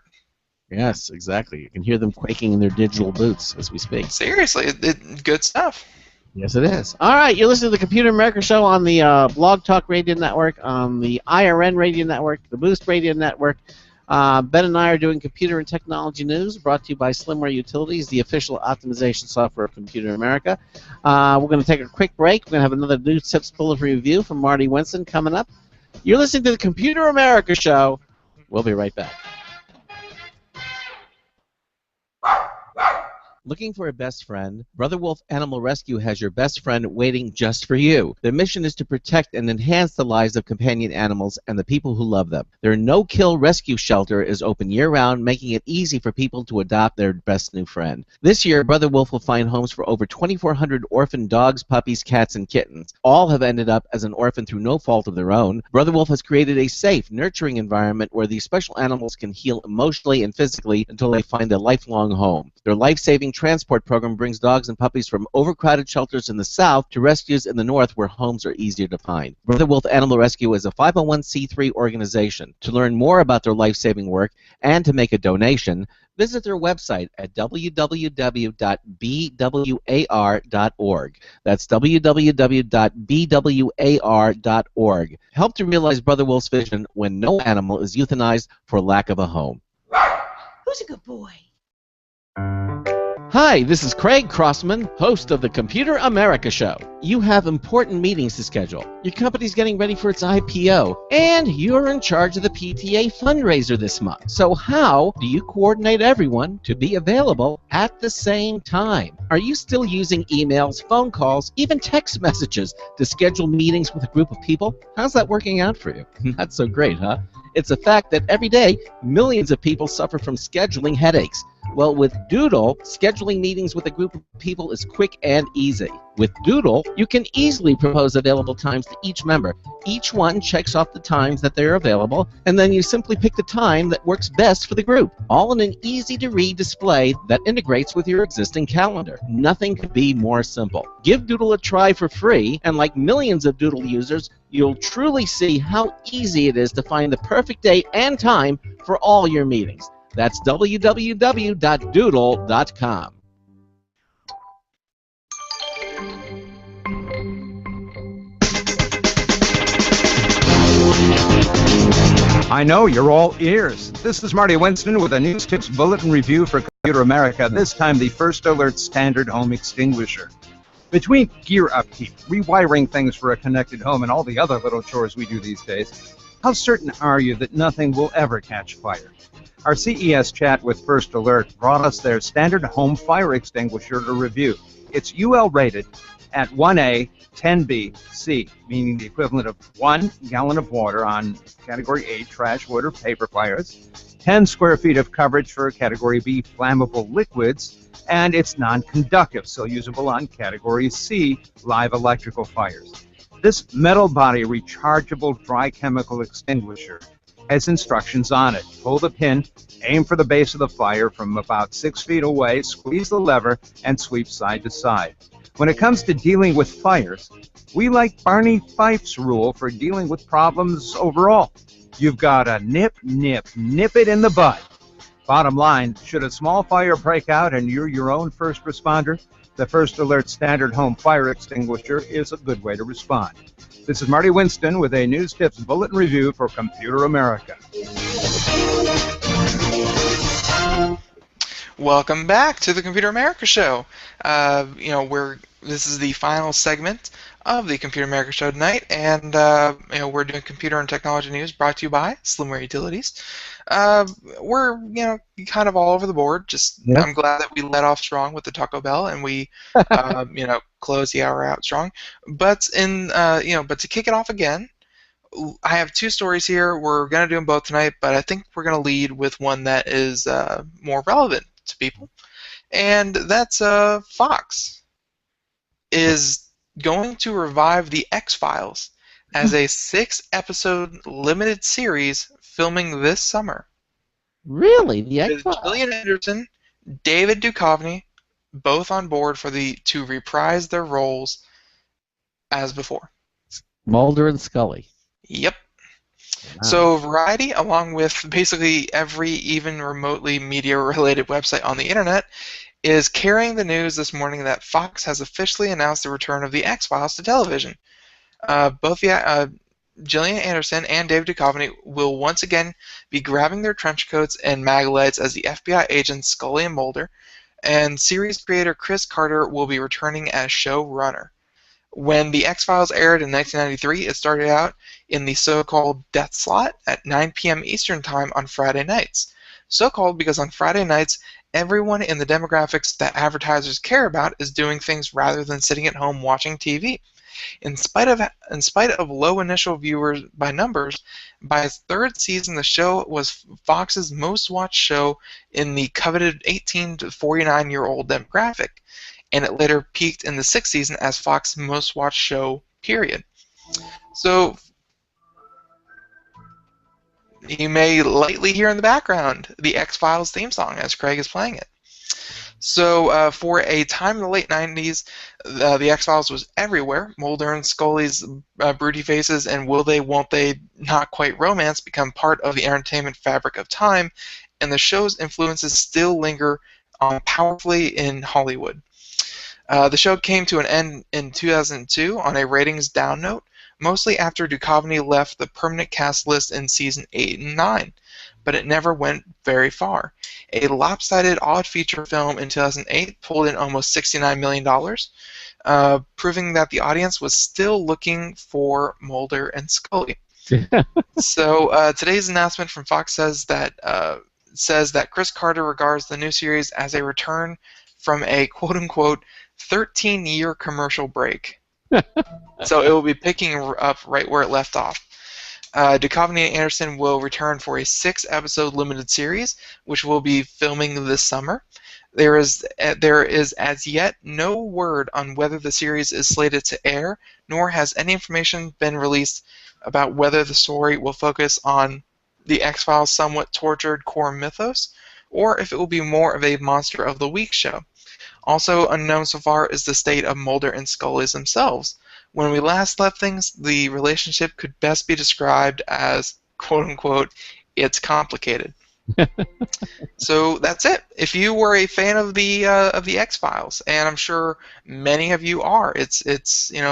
Yes, exactly. You can hear them quaking in their digital boots as we speak. Seriously, good stuff. Yes, it is. All right, you're listening to the Computer America Show on the Blog Talk Radio Network, on the IRN Radio Network, the Boost Radio Network. Ben and I are doing computer and technology news, brought to you by Slimware Utilities, the official optimization software of Computer America. We're going to take a quick break. We're going to have another News Tips Bulletin review from Marty Winston coming up. You're listening to the Computer America Show. We'll be right back. Looking for a best friend? Brother Wolf Animal Rescue has your best friend waiting just for you. Their mission is to protect and enhance the lives of companion animals and the people who love them. Their no-kill rescue shelter is open year-round, making it easy for people to adopt their best new friend. This year, Brother Wolf will find homes for over 2,400 orphan dogs, puppies, cats, and kittens. All have ended up as an orphan through no fault of their own. Brother Wolf has created a safe, nurturing environment where these special animals can heal emotionally and physically until they find a lifelong home. Their life-saving transport program brings dogs and puppies from overcrowded shelters in the south to rescues in the north where homes are easier to find. Brother Wolf Animal Rescue is a 501c3 organization. To learn more about their life-saving work and to make a donation, visit their website at www.bwar.org. That's www.bwar.org. Help to realize Brother Wolf's vision when no animal is euthanized for lack of a home. Who's a good boy? Hi, this is Craig Crossman, host of the Computer America Show. You have important meetings to schedule. Your company's getting ready for its IPO, and you're in charge of the PTA fundraiser this month. So how do you coordinate everyone to be available at the same time? Are you still using emails, phone calls, even text messages to schedule meetings with a group of people? How's that working out for you? Not so great, huh? It's a fact that every day, millions of people suffer from scheduling headaches. Well, with Doodle, scheduling meetings with a group of people is quick and easy. With Doodle, you can easily propose available times to each member. Each one checks off the times that they're available, and then you simply pick the time that works best for the group, all in an easy-to-read display that integrates with your existing calendar. Nothing could be more simple. Give Doodle a try for free, and like millions of Doodle users, you'll truly see how easy it is to find the perfect date and time for all your meetings. That's www.doodle.com. I know you're all ears. This is Marty Winston with a News Tips Bulletin Review for Computer America, this time the First Alert Standard Home Extinguisher. Between gear upkeep, rewiring things for a connected home, and all the other little chores we do these days, how certain are you that nothing will ever catch fire? Our CES chat with First Alert brought us their standard home fire extinguisher to review. It's UL rated at 1A 10B C, meaning the equivalent of 1 gallon of water on Category A trash, wood, or paper fires, 10 square feet of coverage for Category B flammable liquids, and it's non-conductive, so usable on Category C live electrical fires. This metal body rechargeable dry chemical extinguisher has instructions on it. Pull the pin, aim for the base of the fire from about 6 feet away, squeeze the lever, and sweep side to side. When it comes to dealing with fires, we like Barney Fife's rule for dealing with problems overall. You've got to nip it in the bud. Bottom line, should a small fire break out and you're your own first responder, the First Alert Standard Home Fire Extinguisher is a good way to respond. This is Marty Winston with a News Tips Bulletin Review for Computer America. Welcome back to the Computer America Show. This is the final segment of the Computer America Show tonight, and we're doing computer and technology news brought to you by Slimware Utilities. We're kind of all over the board. I'm glad that we let off strong with the Taco Bell, and we close the hour out strong. But to kick it off again, I have two stories here. We're going to do them both tonight, but I think we're going to lead with one that is more relevant to people, and that's Fox is going to revive the X-Files as a 6-episode limited series filming this summer. Really? The With X-Files? Gillian Anderson, David Duchovny, both on board to reprise their roles as before. Mulder and Scully. Yep. Wow. So Variety, along with basically every even remotely media-related website on the internet, is carrying the news this morning that Fox has officially announced the return of the X-Files to television. Both Gillian Anderson and David Duchovny will once again be grabbing their trench coats and mag lights as the FBI agents Scully and Mulder, and series creator Chris Carter will be returning as showrunner. When the X-Files aired in 1993, it started out in the so-called death slot at 9 p.m. Eastern Time on Friday nights. So-called because on Friday nights, everyone in the demographics that advertisers care about is doing things rather than sitting at home watching TV. In spite of low initial viewers by numbers, by its third season, the show was Fox's most watched show in the coveted 18 to 49-year-old demographic, and it later peaked in the sixth season as Fox's most watched show, period. So you may lightly hear in the background the X-Files theme song as Craig is playing it. So for a time in the late 90s, the X-Files was everywhere. Mulder and Scully's broody faces and will they, won't they, not quite romance become part of the entertainment fabric of time, and the show's influences still linger powerfully in Hollywood. The show came to an end in 2002 on a ratings down note, mostly after Duchovny left the permanent cast list in season 8 and 9, but it never went very far. A lopsided odd feature film in 2008 pulled in almost $69 million, proving that the audience was still looking for Mulder and Scully. So today's announcement from Fox says that Chris Carter regards the new series as a return from a quote-unquote 13-year commercial break. So it will be picking up right where it left off. Duchovny and Anderson will return for a 6-episode limited series, which will be filming this summer. There is as yet no word on whether the series is slated to air, nor has any information been released about whether the story will focus on the X-Files' somewhat tortured core mythos, or if it will be more of a Monster of the Week show. Also unknown so far is the state of Mulder and Scully themselves. When we last left things, the relationship could best be described as, quote-unquote, it's complicated. So that's it. If you were a fan of the X-Files, and I'm sure many of you are, it's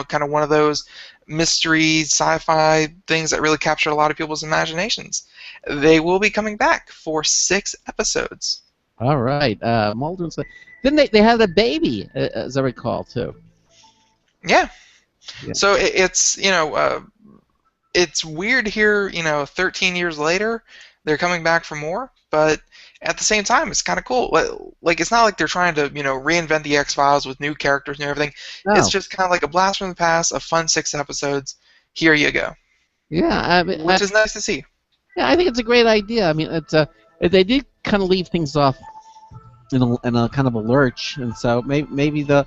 kind of one of those mystery sci-fi things that really captured a lot of people's imaginations. They will be coming back for 6 episodes. All right. Mulder and Scully. Didn't they had a baby, as I recall, too? Yeah. Yeah. So it's it's weird to hear 13 years later they're coming back for more, but at the same time it's kind of cool. Like it's not like they're trying to reinvent the X-Files with new characters and everything. No. It's just kind of like a blast from the past, a fun 6 episodes. Here you go. Yeah, which is nice to see. Yeah, I think it's a great idea. I mean, they did kind of leave things off in a kind of a lurch, and so maybe they'll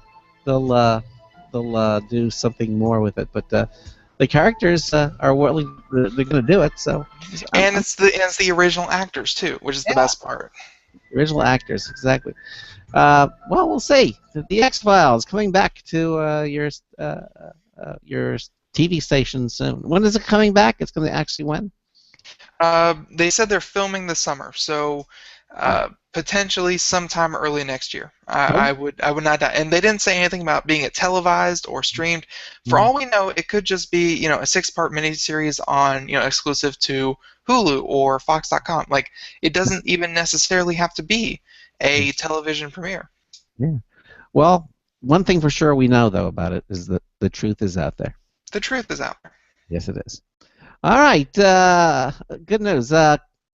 do something more with it. But the characters are willing; they're going to do it. So, it's the original actors too, which is the best part. Original actors, exactly. Well, we'll see. The X-Files coming back to your TV station soon. When is it coming back? It's going to actually when? They said they're filming this summer, so potentially sometime early next year. I would not doubt. And they didn't say anything about being it televised or streamed. For all we know, it could just be a 6-part miniseries on exclusive to Hulu or Fox.com. Like it doesn't even necessarily have to be a television premiere. Yeah. Well, one thing for sure we know though about it is that the truth is out there. The truth is out there. Yes, it is. All right. Good news.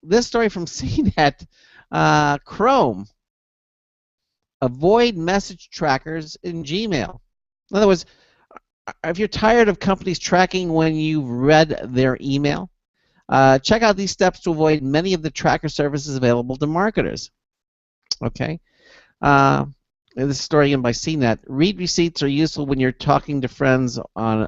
This story from CNET. Chrome. Avoid message trackers in Gmail. In other words, if you're tired of companies tracking when you've read their email, check out these steps to avoid many of the tracker services available to marketers. Okay. This story again by CNET. Read receipts are useful when you're talking to friends on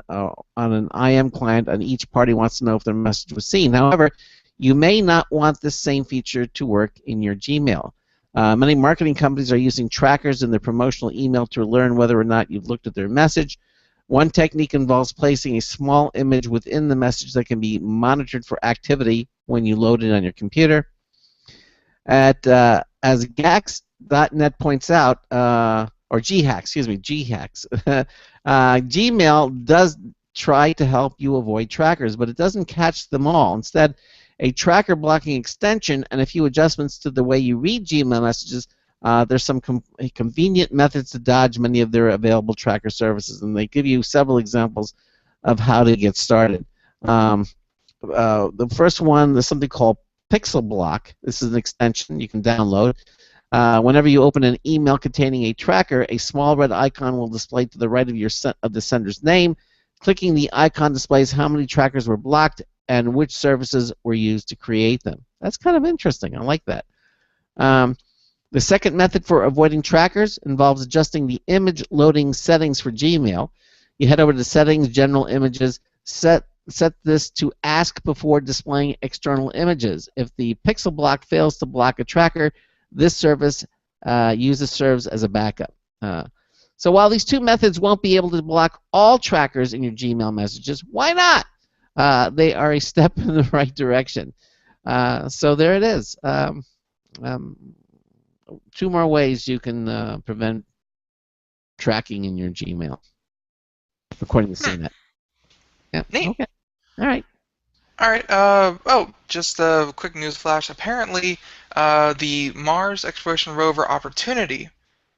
an IM client and each party wants to know if their message was seen. However, you may not want this same feature to work in your Gmail. Many marketing companies are using trackers in their promotional email to learn whether or not you've looked at their message. One technique involves placing a small image within the message that can be monitored for activity when you load it on your computer. As Gax.net points out, or GHacks, excuse me, GHacks, Gmail does try to help you avoid trackers, but it doesn't catch them all. Instead, a tracker blocking extension and a few adjustments to the way you read Gmail messages, there's some convenient methods to dodge many of their available tracker services, and they give you several examples of how to get started. The first one, there's something called Pixel Block. This is an extension you can download. Whenever you open an email containing a tracker, a small red icon will display to the right of the sender's name. Clicking the icon displays how many trackers were blocked and which services were used to create them. That's kind of interesting. I like that. The second method for avoiding trackers involves adjusting the image loading settings for Gmail. You head over to Settings, General Images, set this to Ask before displaying external images. If the pixel block fails to block a tracker, this service serves as a backup. So while these two methods won't be able to block all trackers in your Gmail messages, why not? They are a step in the right direction. So there it is. Two more ways you can prevent tracking in your Gmail, according to CNET. Yeah. Neat. Okay. All right. All right. Just a quick news flash. Apparently, the Mars exploration rover Opportunity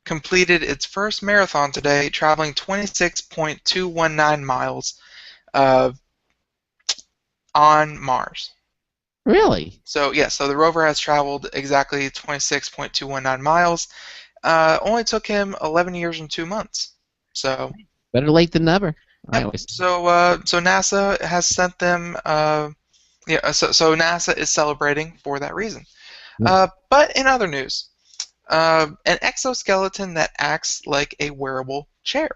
completed its first marathon today, traveling 26.219 miles on Mars. Really? So so the rover has traveled exactly 26.219 miles. Only took him 11 years and 2 months. So better late than never. So NASA has sent them Yeah, so NASA is celebrating for that reason. Yeah. But in other news, an exoskeleton that acts like a wearable chair.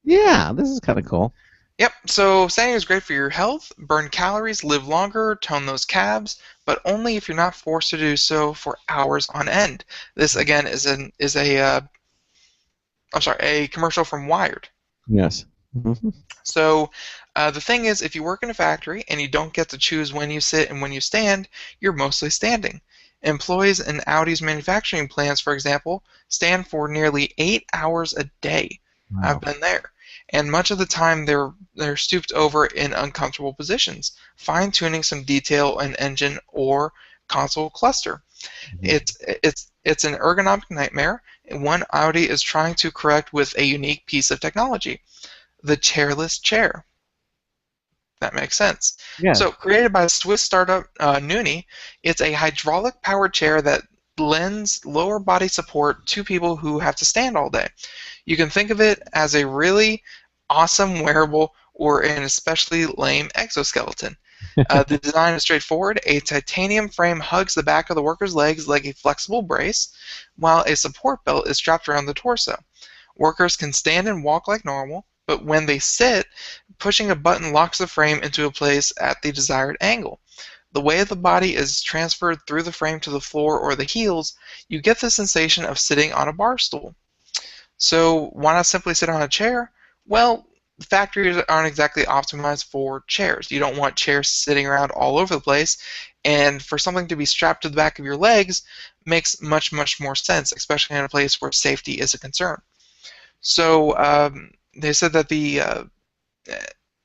Yeah, this is kind of cool. Yep, so standing is great for your health, burn calories, live longer, tone those calves, but only if you're not forced to do so for hours on end. This again is a commercial from Wired. Yes. Hmm. So the thing is, if you work in a factory and you don't get to choose when you sit and when you stand, you're mostly standing. Employees in Audi's manufacturing plants, for example, stand for nearly 8 hours a day. I've Wow. been there. And much of the time they're stooped over in uncomfortable positions, fine-tuning some detail in engine or console cluster. Mhm. It's an ergonomic nightmare, and one Audi is trying to correct with a unique piece of technology, the chairless chair. That makes sense. Yes. So, created by Swiss startup Nuni, it's a hydraulic-powered chair that lends lower body support to people who have to stand all day. You can think of it as a really awesome wearable or an especially lame exoskeleton. The design is straightforward. A titanium frame hugs the back of the worker's legs like a flexible brace, while a support belt is strapped around the torso. Workers can stand and walk like normal, but when they sit, pushing a button locks the frame into a place at the desired angle. The way the body is transferred through the frame to the floor or the heels, you get the sensation of sitting on a bar stool. So why not simply sit on a chair? Well, factories aren't exactly optimized for chairs. You don't want chairs sitting around all over the place, and for something to be strapped to the back of your legs makes much, much more sense, especially in a place where safety is a concern. So they said that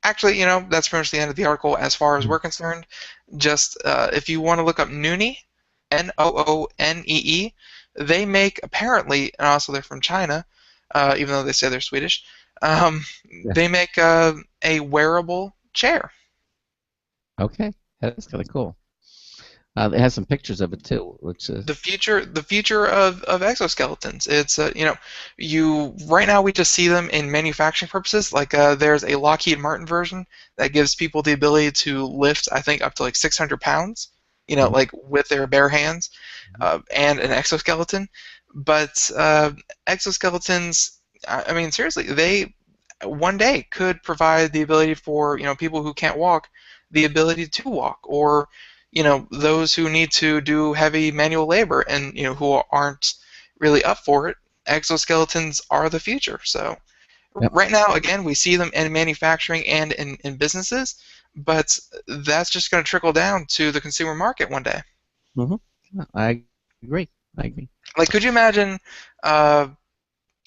actually, that's pretty much the end of the article as far as we're concerned. Just if you want to look up Nooney, Noonee, they make apparently, and also they're from China, even though they say they're Swedish. Yeah. They make a wearable chair. Okay. That's kind of cool. It has some pictures of it too, which is The future of exoskeletons. It's you right now we just see them in manufacturing purposes. Like there's a Lockheed Martin version that gives people the ability to lift, I think, up to like 600 pounds. Mhm. Like with their bare hands, and an exoskeleton. But exoskeletons, I mean, seriously, they one day could provide the ability for people who can't walk the ability to walk, or those who need to do heavy manual labor and who aren't really up for it. Exoskeletons are the future. So Yep. right now, again, we see them in manufacturing and in businesses, but that's just going to trickle down to the consumer market one day. Hmm. I agree. I agree. Like, could you imagine?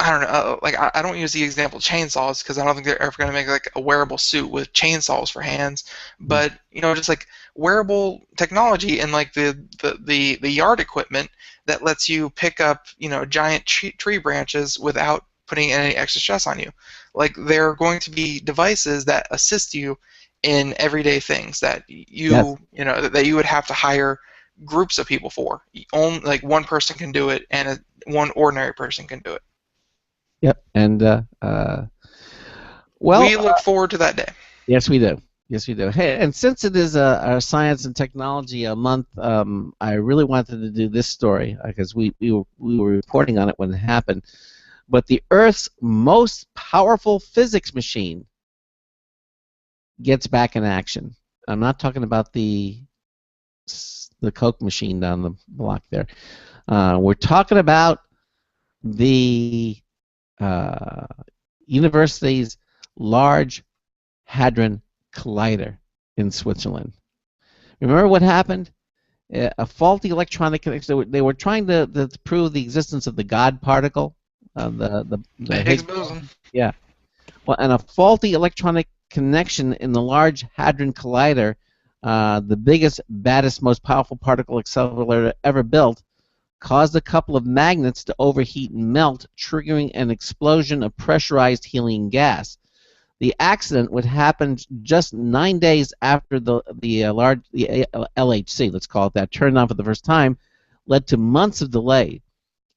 I don't know. Like, I don't use the example chainsaws because I don't think they're ever going to make like a wearable suit with chainsaws for hands. But just like wearable technology and like the yard equipment that lets you pick up giant tree branches without putting any extra stress on you. Like, there are going to be devices that assist you in everyday things that Yes. that you would have to hire groups of people for. Only like one person can do it, and one ordinary person can do it. Yep. And well, We look forward to that day. yes, we do. Yes, we do. Hey, and since it is our science and technology month, I really wanted to do this story because we were reporting on it when it happened. But the Earth's most powerful physics machine gets back in action. I'm not talking about the Coke machine down the block there. We're talking about the university's Large Hadron Collider in Switzerland. Remember what happened? A faulty electronic connection. They were trying to prove the existence of the God particle, the Higgs boson. Yeah. Well, and a faulty electronic connection in the Large Hadron Collider, the biggest, baddest, most powerful particle accelerator ever built, caused a couple of magnets to overheat and melt, triggering an explosion of pressurized helium gas. The accident would happen just 9 days after the LHC, let's call it that, turned on for the first time, led to months of delay.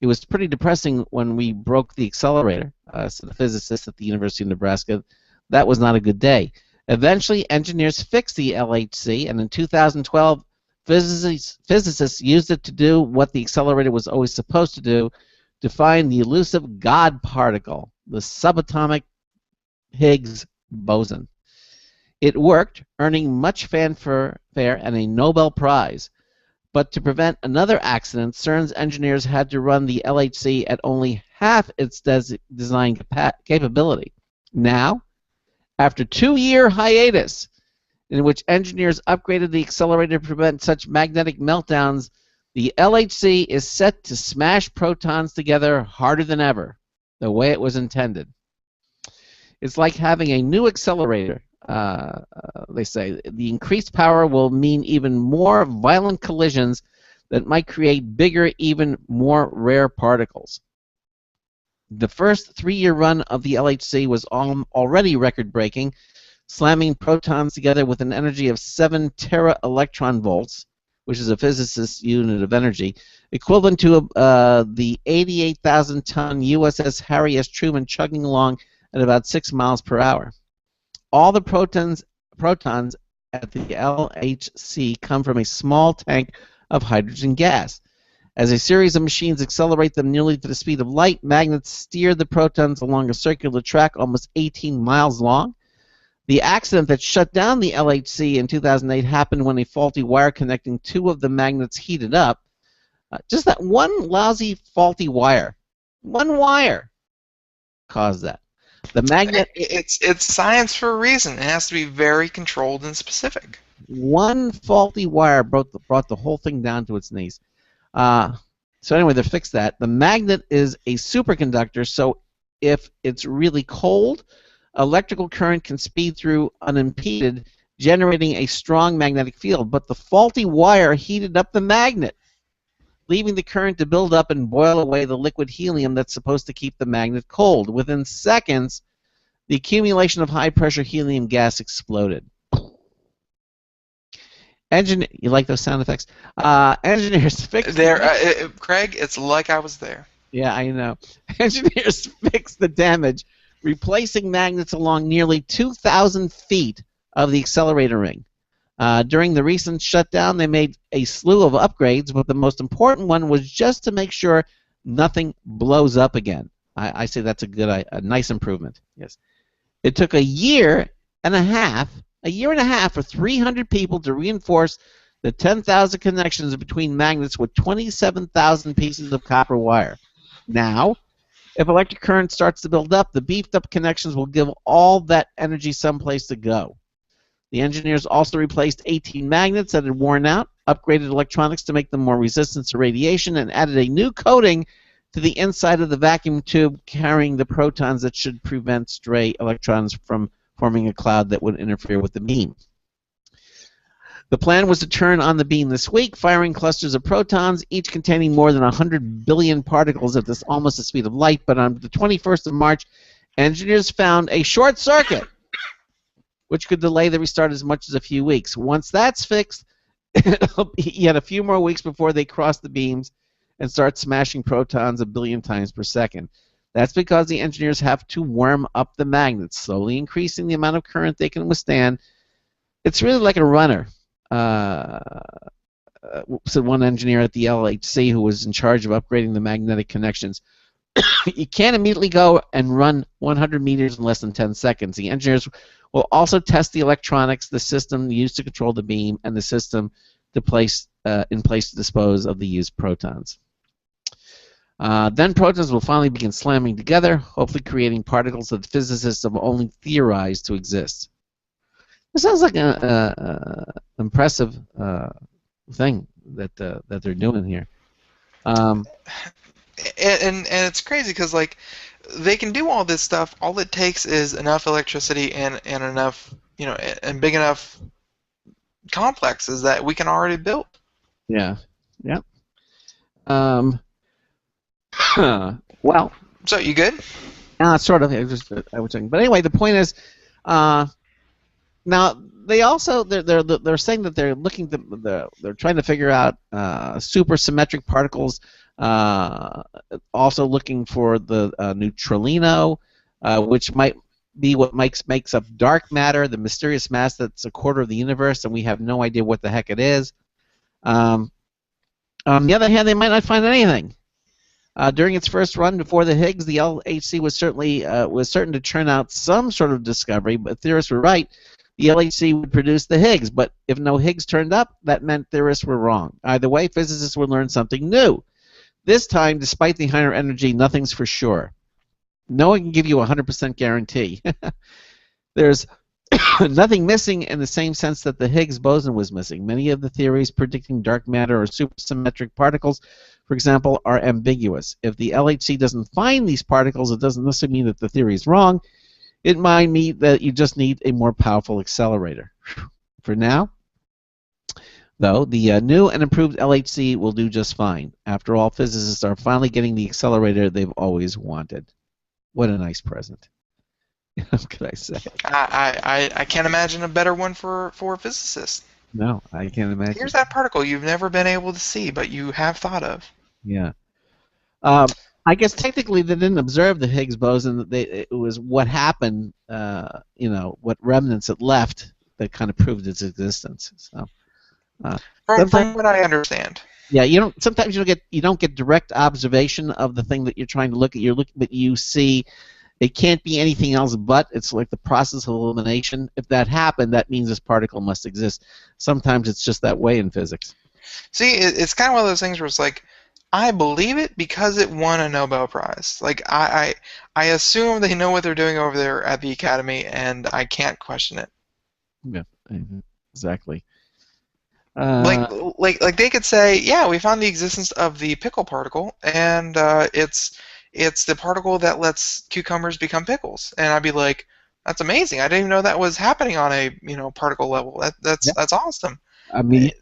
It was pretty depressing when we broke the accelerator, said the physicist at the University of Nebraska. That was not a good day. Eventually, engineers fixed the LHC, and in 2012, physicists used it to do what the accelerator was always supposed to do, to find the elusive God particle, the subatomic Higgs boson. It worked, earning much fanfare and a Nobel Prize. But to prevent another accident, CERN's engineers had to run the LHC at only half its design capability. Now, after 2-year hiatus, in which engineers upgraded the accelerator to prevent such magnetic meltdowns, the LHC is set to smash protons together harder than ever, the way it was intended. It's like having a new accelerator, they say. The increased power will mean even more violent collisions that might create bigger, even more rare particles. The first 3-year run of the LHC was already record-breaking, slamming protons together with an energy of 7 tera-electron volts, which is a physicist's unit of energy, equivalent to the 88,000-ton USS Harry S. Truman chugging along at about 6 miles per hour. All the protons at the LHC come from a small tank of hydrogen gas. As a series of machines accelerate them nearly to the speed of light, magnets steer the protons along a circular track almost 18 miles long. The accident that shut down the LHC in 2008 happened when a faulty wire connecting 2 of the magnets heated up. Just that one lousy faulty wire, one wire, caused that. The magnet. It's science for a reason. It has to be very controlled and specific. One faulty wire brought the whole thing down to its knees. So anyway, they fixed that. The magnet is a superconductor, so if it's really cold, electrical current can speed through unimpeded, generating a strong magnetic field. But the faulty wire heated up the magnet, leaving the current to build up and boil away the liquid helium that's supposed to keep the magnet cold. Within seconds, the accumulation of high-pressure helium gas exploded. You like those sound effects? Engineers fixed Craig, it's like I was there. Yeah, I know. Engineers fixed the damage, replacing magnets along nearly 2,000 feet of the accelerator ring. During the recent shutdown, they made a slew of upgrades, but the most important one was just to make sure nothing blows up again. I say that's a nice improvement. Yes. It took a year and a half for 300 people to reinforce the 10,000 connections between magnets with 27,000 pieces of copper wire. Now, if electric current starts to build up, the beefed-up connections will give all that energy someplace to go. The engineers also replaced 18 magnets that had worn out, upgraded electronics to make them more resistant to radiation, and added a new coating to the inside of the vacuum tube carrying the protons that should prevent stray electrons from forming a cloud that would interfere with the beam. The plan was to turn on the beam this week, firing clusters of protons, each containing more than 100 billion particles at almost the speed of light. But on the 21st of March, engineers found a short circuit, which could delay the restart as much as a few weeks. Once that's fixed, yet a few more weeks before they cross the beams and start smashing protons a billion times per second. That's because the engineers have to warm up the magnets, slowly increasing the amount of current they can withstand. It's really like a runner, said one engineer at the LHC who was in charge of upgrading the magnetic connections. You can't immediately go and run 100 meters in less than 10 seconds. The engineers will also test the electronics, the system used to control the beam, and the system in place to dispose of the used protons. Then protons will finally begin slamming together, hopefully creating particles that physicists have only theorized to exist. It sounds like an impressive thing that they're doing here. And it's crazy because like they can do all this stuff. All it takes is enough electricity and enough and big enough complexes that we can already build. Yeah. Yeah. Well. So you good? Sort of. I was checking. But anyway, the point is, now they also they're saying that they're looking they're trying to figure out supersymmetric particles. Also looking for the neutralino, which might be what makes up dark matter, the mysterious mass that's a quarter of the universe, and we have no idea what the heck it is. On the other hand, they might not find anything. During its first run before the Higgs, the LHC was certain to churn out some sort of discovery, but theorists were right. The LHC would produce the Higgs, but if no Higgs turned up, that meant theorists were wrong. Either way, physicists would learn something new. This time, despite the higher energy, nothing's for sure. No one can give you a 100% guarantee. There's nothing missing in the same sense that the Higgs boson was missing. Many of the theories predicting dark matter or supersymmetric particles, for example, are ambiguous. If the LHC doesn't find these particles, it doesn't necessarily mean that the theory is wrong. It might mean that you just need a more powerful accelerator. For now, though, the new and improved LHC will do just fine. After all, physicists are finally getting the accelerator they've always wanted. What a nice present. What could I say? I can't imagine a better one for a physicist. No, I can't imagine. Here's that particle you've never been able to see, but you have thought of. Yeah. I guess technically they didn't observe the Higgs boson. It was what happened, what remnants it left that kind of proved its existence. So, from what I understand. Yeah, sometimes you don't get direct observation of the thing that you're trying to look at. But you see it can't be anything else but. It's like the process of elimination. If that happened, that means this particle must exist. Sometimes it's just that way in physics. See, it's kind of one of those things where it's like, I believe it because it won a Nobel Prize. Like I assume they know what they're doing over there at the Academy, and I can't question it. Yeah, exactly. Like they could say, yeah, we found the existence of the pickle particle, and it's the particle that lets cucumbers become pickles, and I'd be like, that's amazing. I didn't even know that was happening on a particle level. That's awesome. I mean,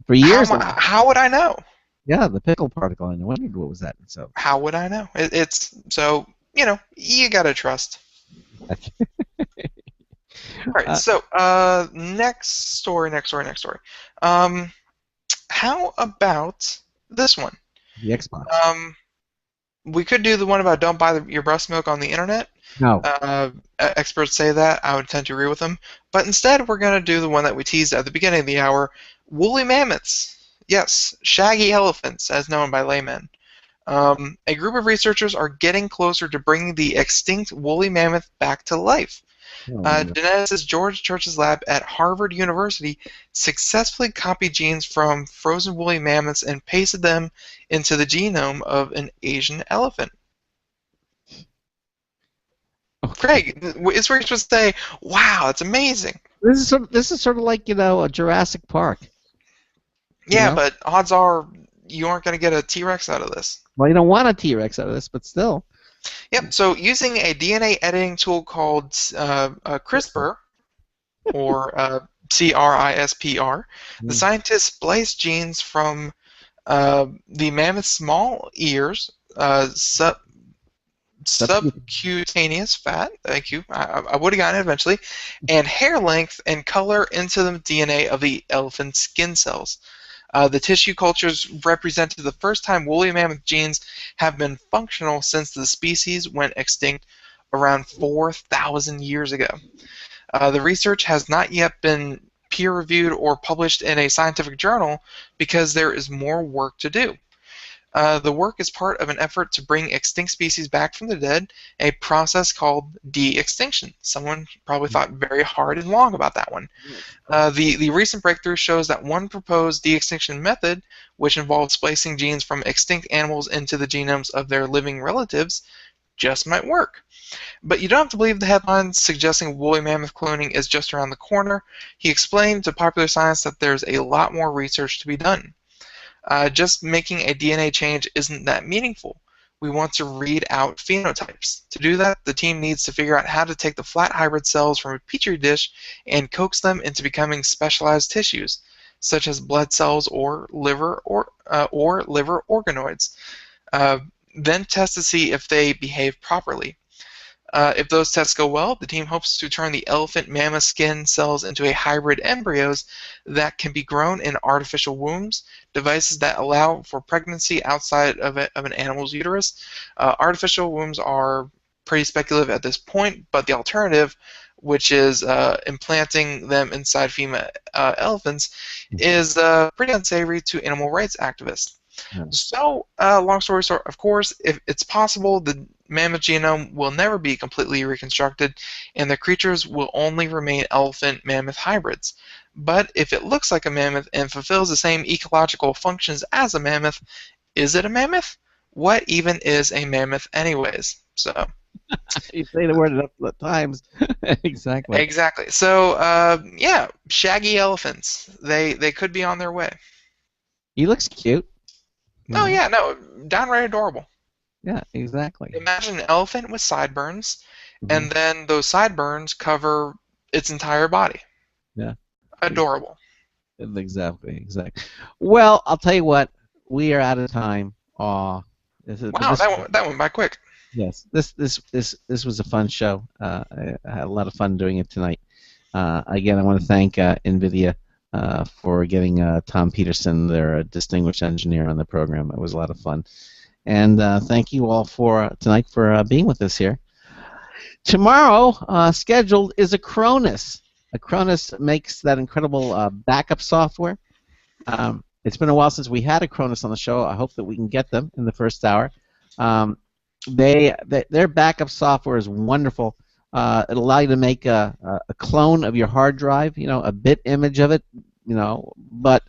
for years. How would I know? Yeah, the pickle particle. I wondered what was that. So how would I know? It's so you gotta trust. All right. So next story. How about this one? The Xbox. We could do the one about don't buy your breast milk on the internet. No. Experts say that. I would tend to agree with them. But instead, we're going to do the one that we teased at the beginning of the hour, woolly mammoths. Yes, shaggy elephants, as known by laymen. A group of researchers are getting closer to bringing the extinct woolly mammoth back to life. Geneticist George Church's lab at Harvard University successfully copied genes from frozen woolly mammoths and pasted them into the genome of an Asian elephant. Craig, it's where you're supposed to say, "Wow, it's amazing." This is sort of like a Jurassic Park. Yeah, but odds are you aren't going to get a T-Rex out of this. Well, you don't want a T-Rex out of this, but still. Yep. So using a DNA editing tool called CRISPR, or CRISPR, the scientists spliced genes from the mammoth's small ears, subcutaneous fat, thank you, I would have gotten it eventually, and hair length and color into the DNA of the elephant's skin cells. The tissue cultures represented the first time woolly mammoth genes have been functional since the species went extinct around 4,000 years ago. The research has not yet been peer-reviewed or published in a scientific journal because there is more work to do. The work is part of an effort to bring extinct species back from the dead, a process called de-extinction. Someone probably thought very hard and long about that one. The recent breakthrough shows that one proposed de-extinction method, which involves splicing genes from extinct animals into the genomes of their living relatives, just might work. But you don't have to believe the headlines suggesting woolly mammoth cloning is just around the corner. He explained to Popular Science that there's a lot more research to be done. Just making a DNA change isn't that meaningful. We want to read out phenotypes. To do that, the team needs to figure out how to take the flat hybrid cells from a petri dish and coax them into becoming specialized tissues, such as blood cells or liver organoids. Then test to see if they behave properly. If those tests go well, the team hopes to turn the elephant mammoth skin cells into a hybrid embryos that can be grown in artificial wombs, devices that allow for pregnancy outside of an animal's uterus. Artificial wombs are pretty speculative at this point, but the alternative, which is implanting them inside female elephants, is pretty unsavory to animal rights activists. So, long story short, of course, if it's possible, the mammoth genome will never be completely reconstructed, and the creatures will only remain elephant-mammoth hybrids. But if it looks like a mammoth and fulfills the same ecological functions as a mammoth, is it a mammoth? What even is a mammoth anyways? So you say the word a couple of times. Exactly. Exactly. So yeah, shaggy elephants. They could be on their way. He looks cute. Oh yeah, no, downright adorable. Yeah, exactly. Imagine an elephant with sideburns, and then those sideburns cover its entire body. Yeah. Adorable. Exactly. Well, I'll tell you what. We are out of time. Wow, that went by quick. Yes, this was a fun show. I had a lot of fun doing it tonight. Again, I want to thank NVIDIA for getting Tom Peterson, their distinguished engineer, on the program. It was a lot of fun. And thank you all for tonight for being with us here. Tomorrow, scheduled is Acronis. Acronis makes that incredible backup software. It's been a while since we had Acronis on the show. I hope that we can get them in the first hour. Their backup software is wonderful. It'll allow you to make a clone of your hard drive, a bit image of it, but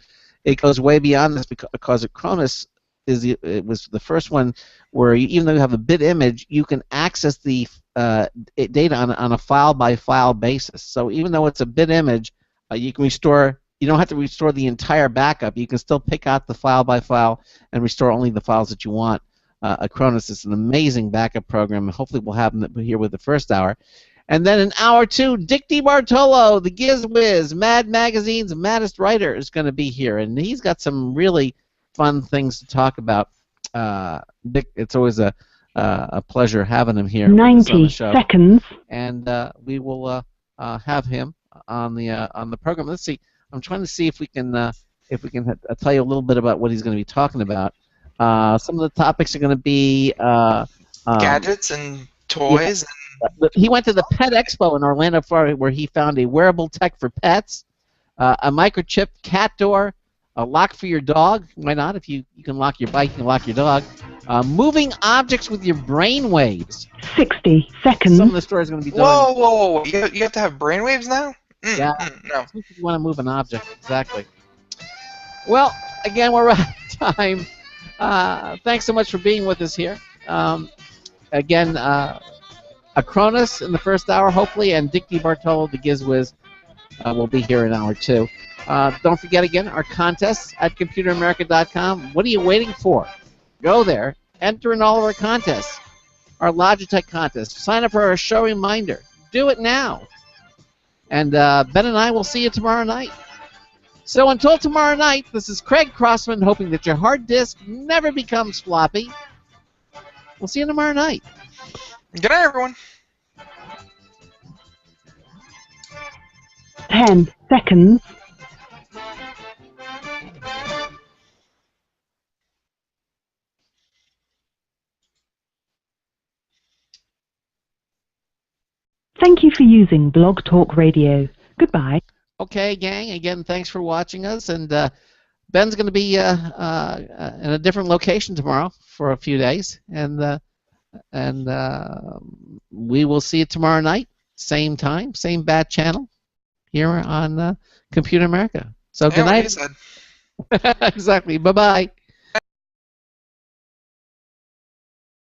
it goes way beyond this because Acronis it was the first one where even though you have a bit image, you can access the data on a file-by-file basis. So even though it's a bit image, you can restore. You don't have to restore the entire backup. You can still pick out the file-by-file and restore only the files that you want. Acronis is an amazing backup program. Hopefully we'll have them here with the first hour. And then in hour 2, Dick DiBartolo, the Giz Wiz, Mad Magazine's maddest writer, is going to be here. And he's got some really fun things to talk about. Dick, it's always a pleasure having him here. 90 seconds. And we will have him on the program. Let's see. I'm trying to see if we can tell you a little bit about what he's going to be talking about. Some of the topics are going to be gadgets and toys. Yeah. He went to the Pet Expo in Orlando, Florida, where he found a wearable tech for pets, a microchip cat door, a lock for your dog. Why not? If you can lock your bike, you can lock your dog. Moving objects with your brain waves. 60 seconds. Some of the stories are going to be doing. Whoa! You have to have brain waves now? Yeah. No. If you want to move an object, exactly. Well, again, we're out of time. Thanks so much for being with us here. Again, Acronis in the first hour, hopefully, and Dick DiBartolo, the Giz Wiz, will be here in hour 2. Don't forget, again, our contests at ComputerAmerica.com. What are you waiting for? Go there. Enter in all of our contests. Our Logitech contest. Sign up for our show reminder. Do it now. And Ben and I will see you tomorrow night. So until tomorrow night, this is Craig Crossman, hoping that your hard disk never becomes floppy. We'll see you tomorrow night. Good night, everyone. 10 seconds. Thank you for using Blog Talk Radio. Goodbye. Okay, gang. Again, thanks for watching us. And Ben's going to be in a different location tomorrow for a few days. And we will see you tomorrow night, same time, same bat channel, here on Computer America. So good night. Said. Exactly. Bye-bye.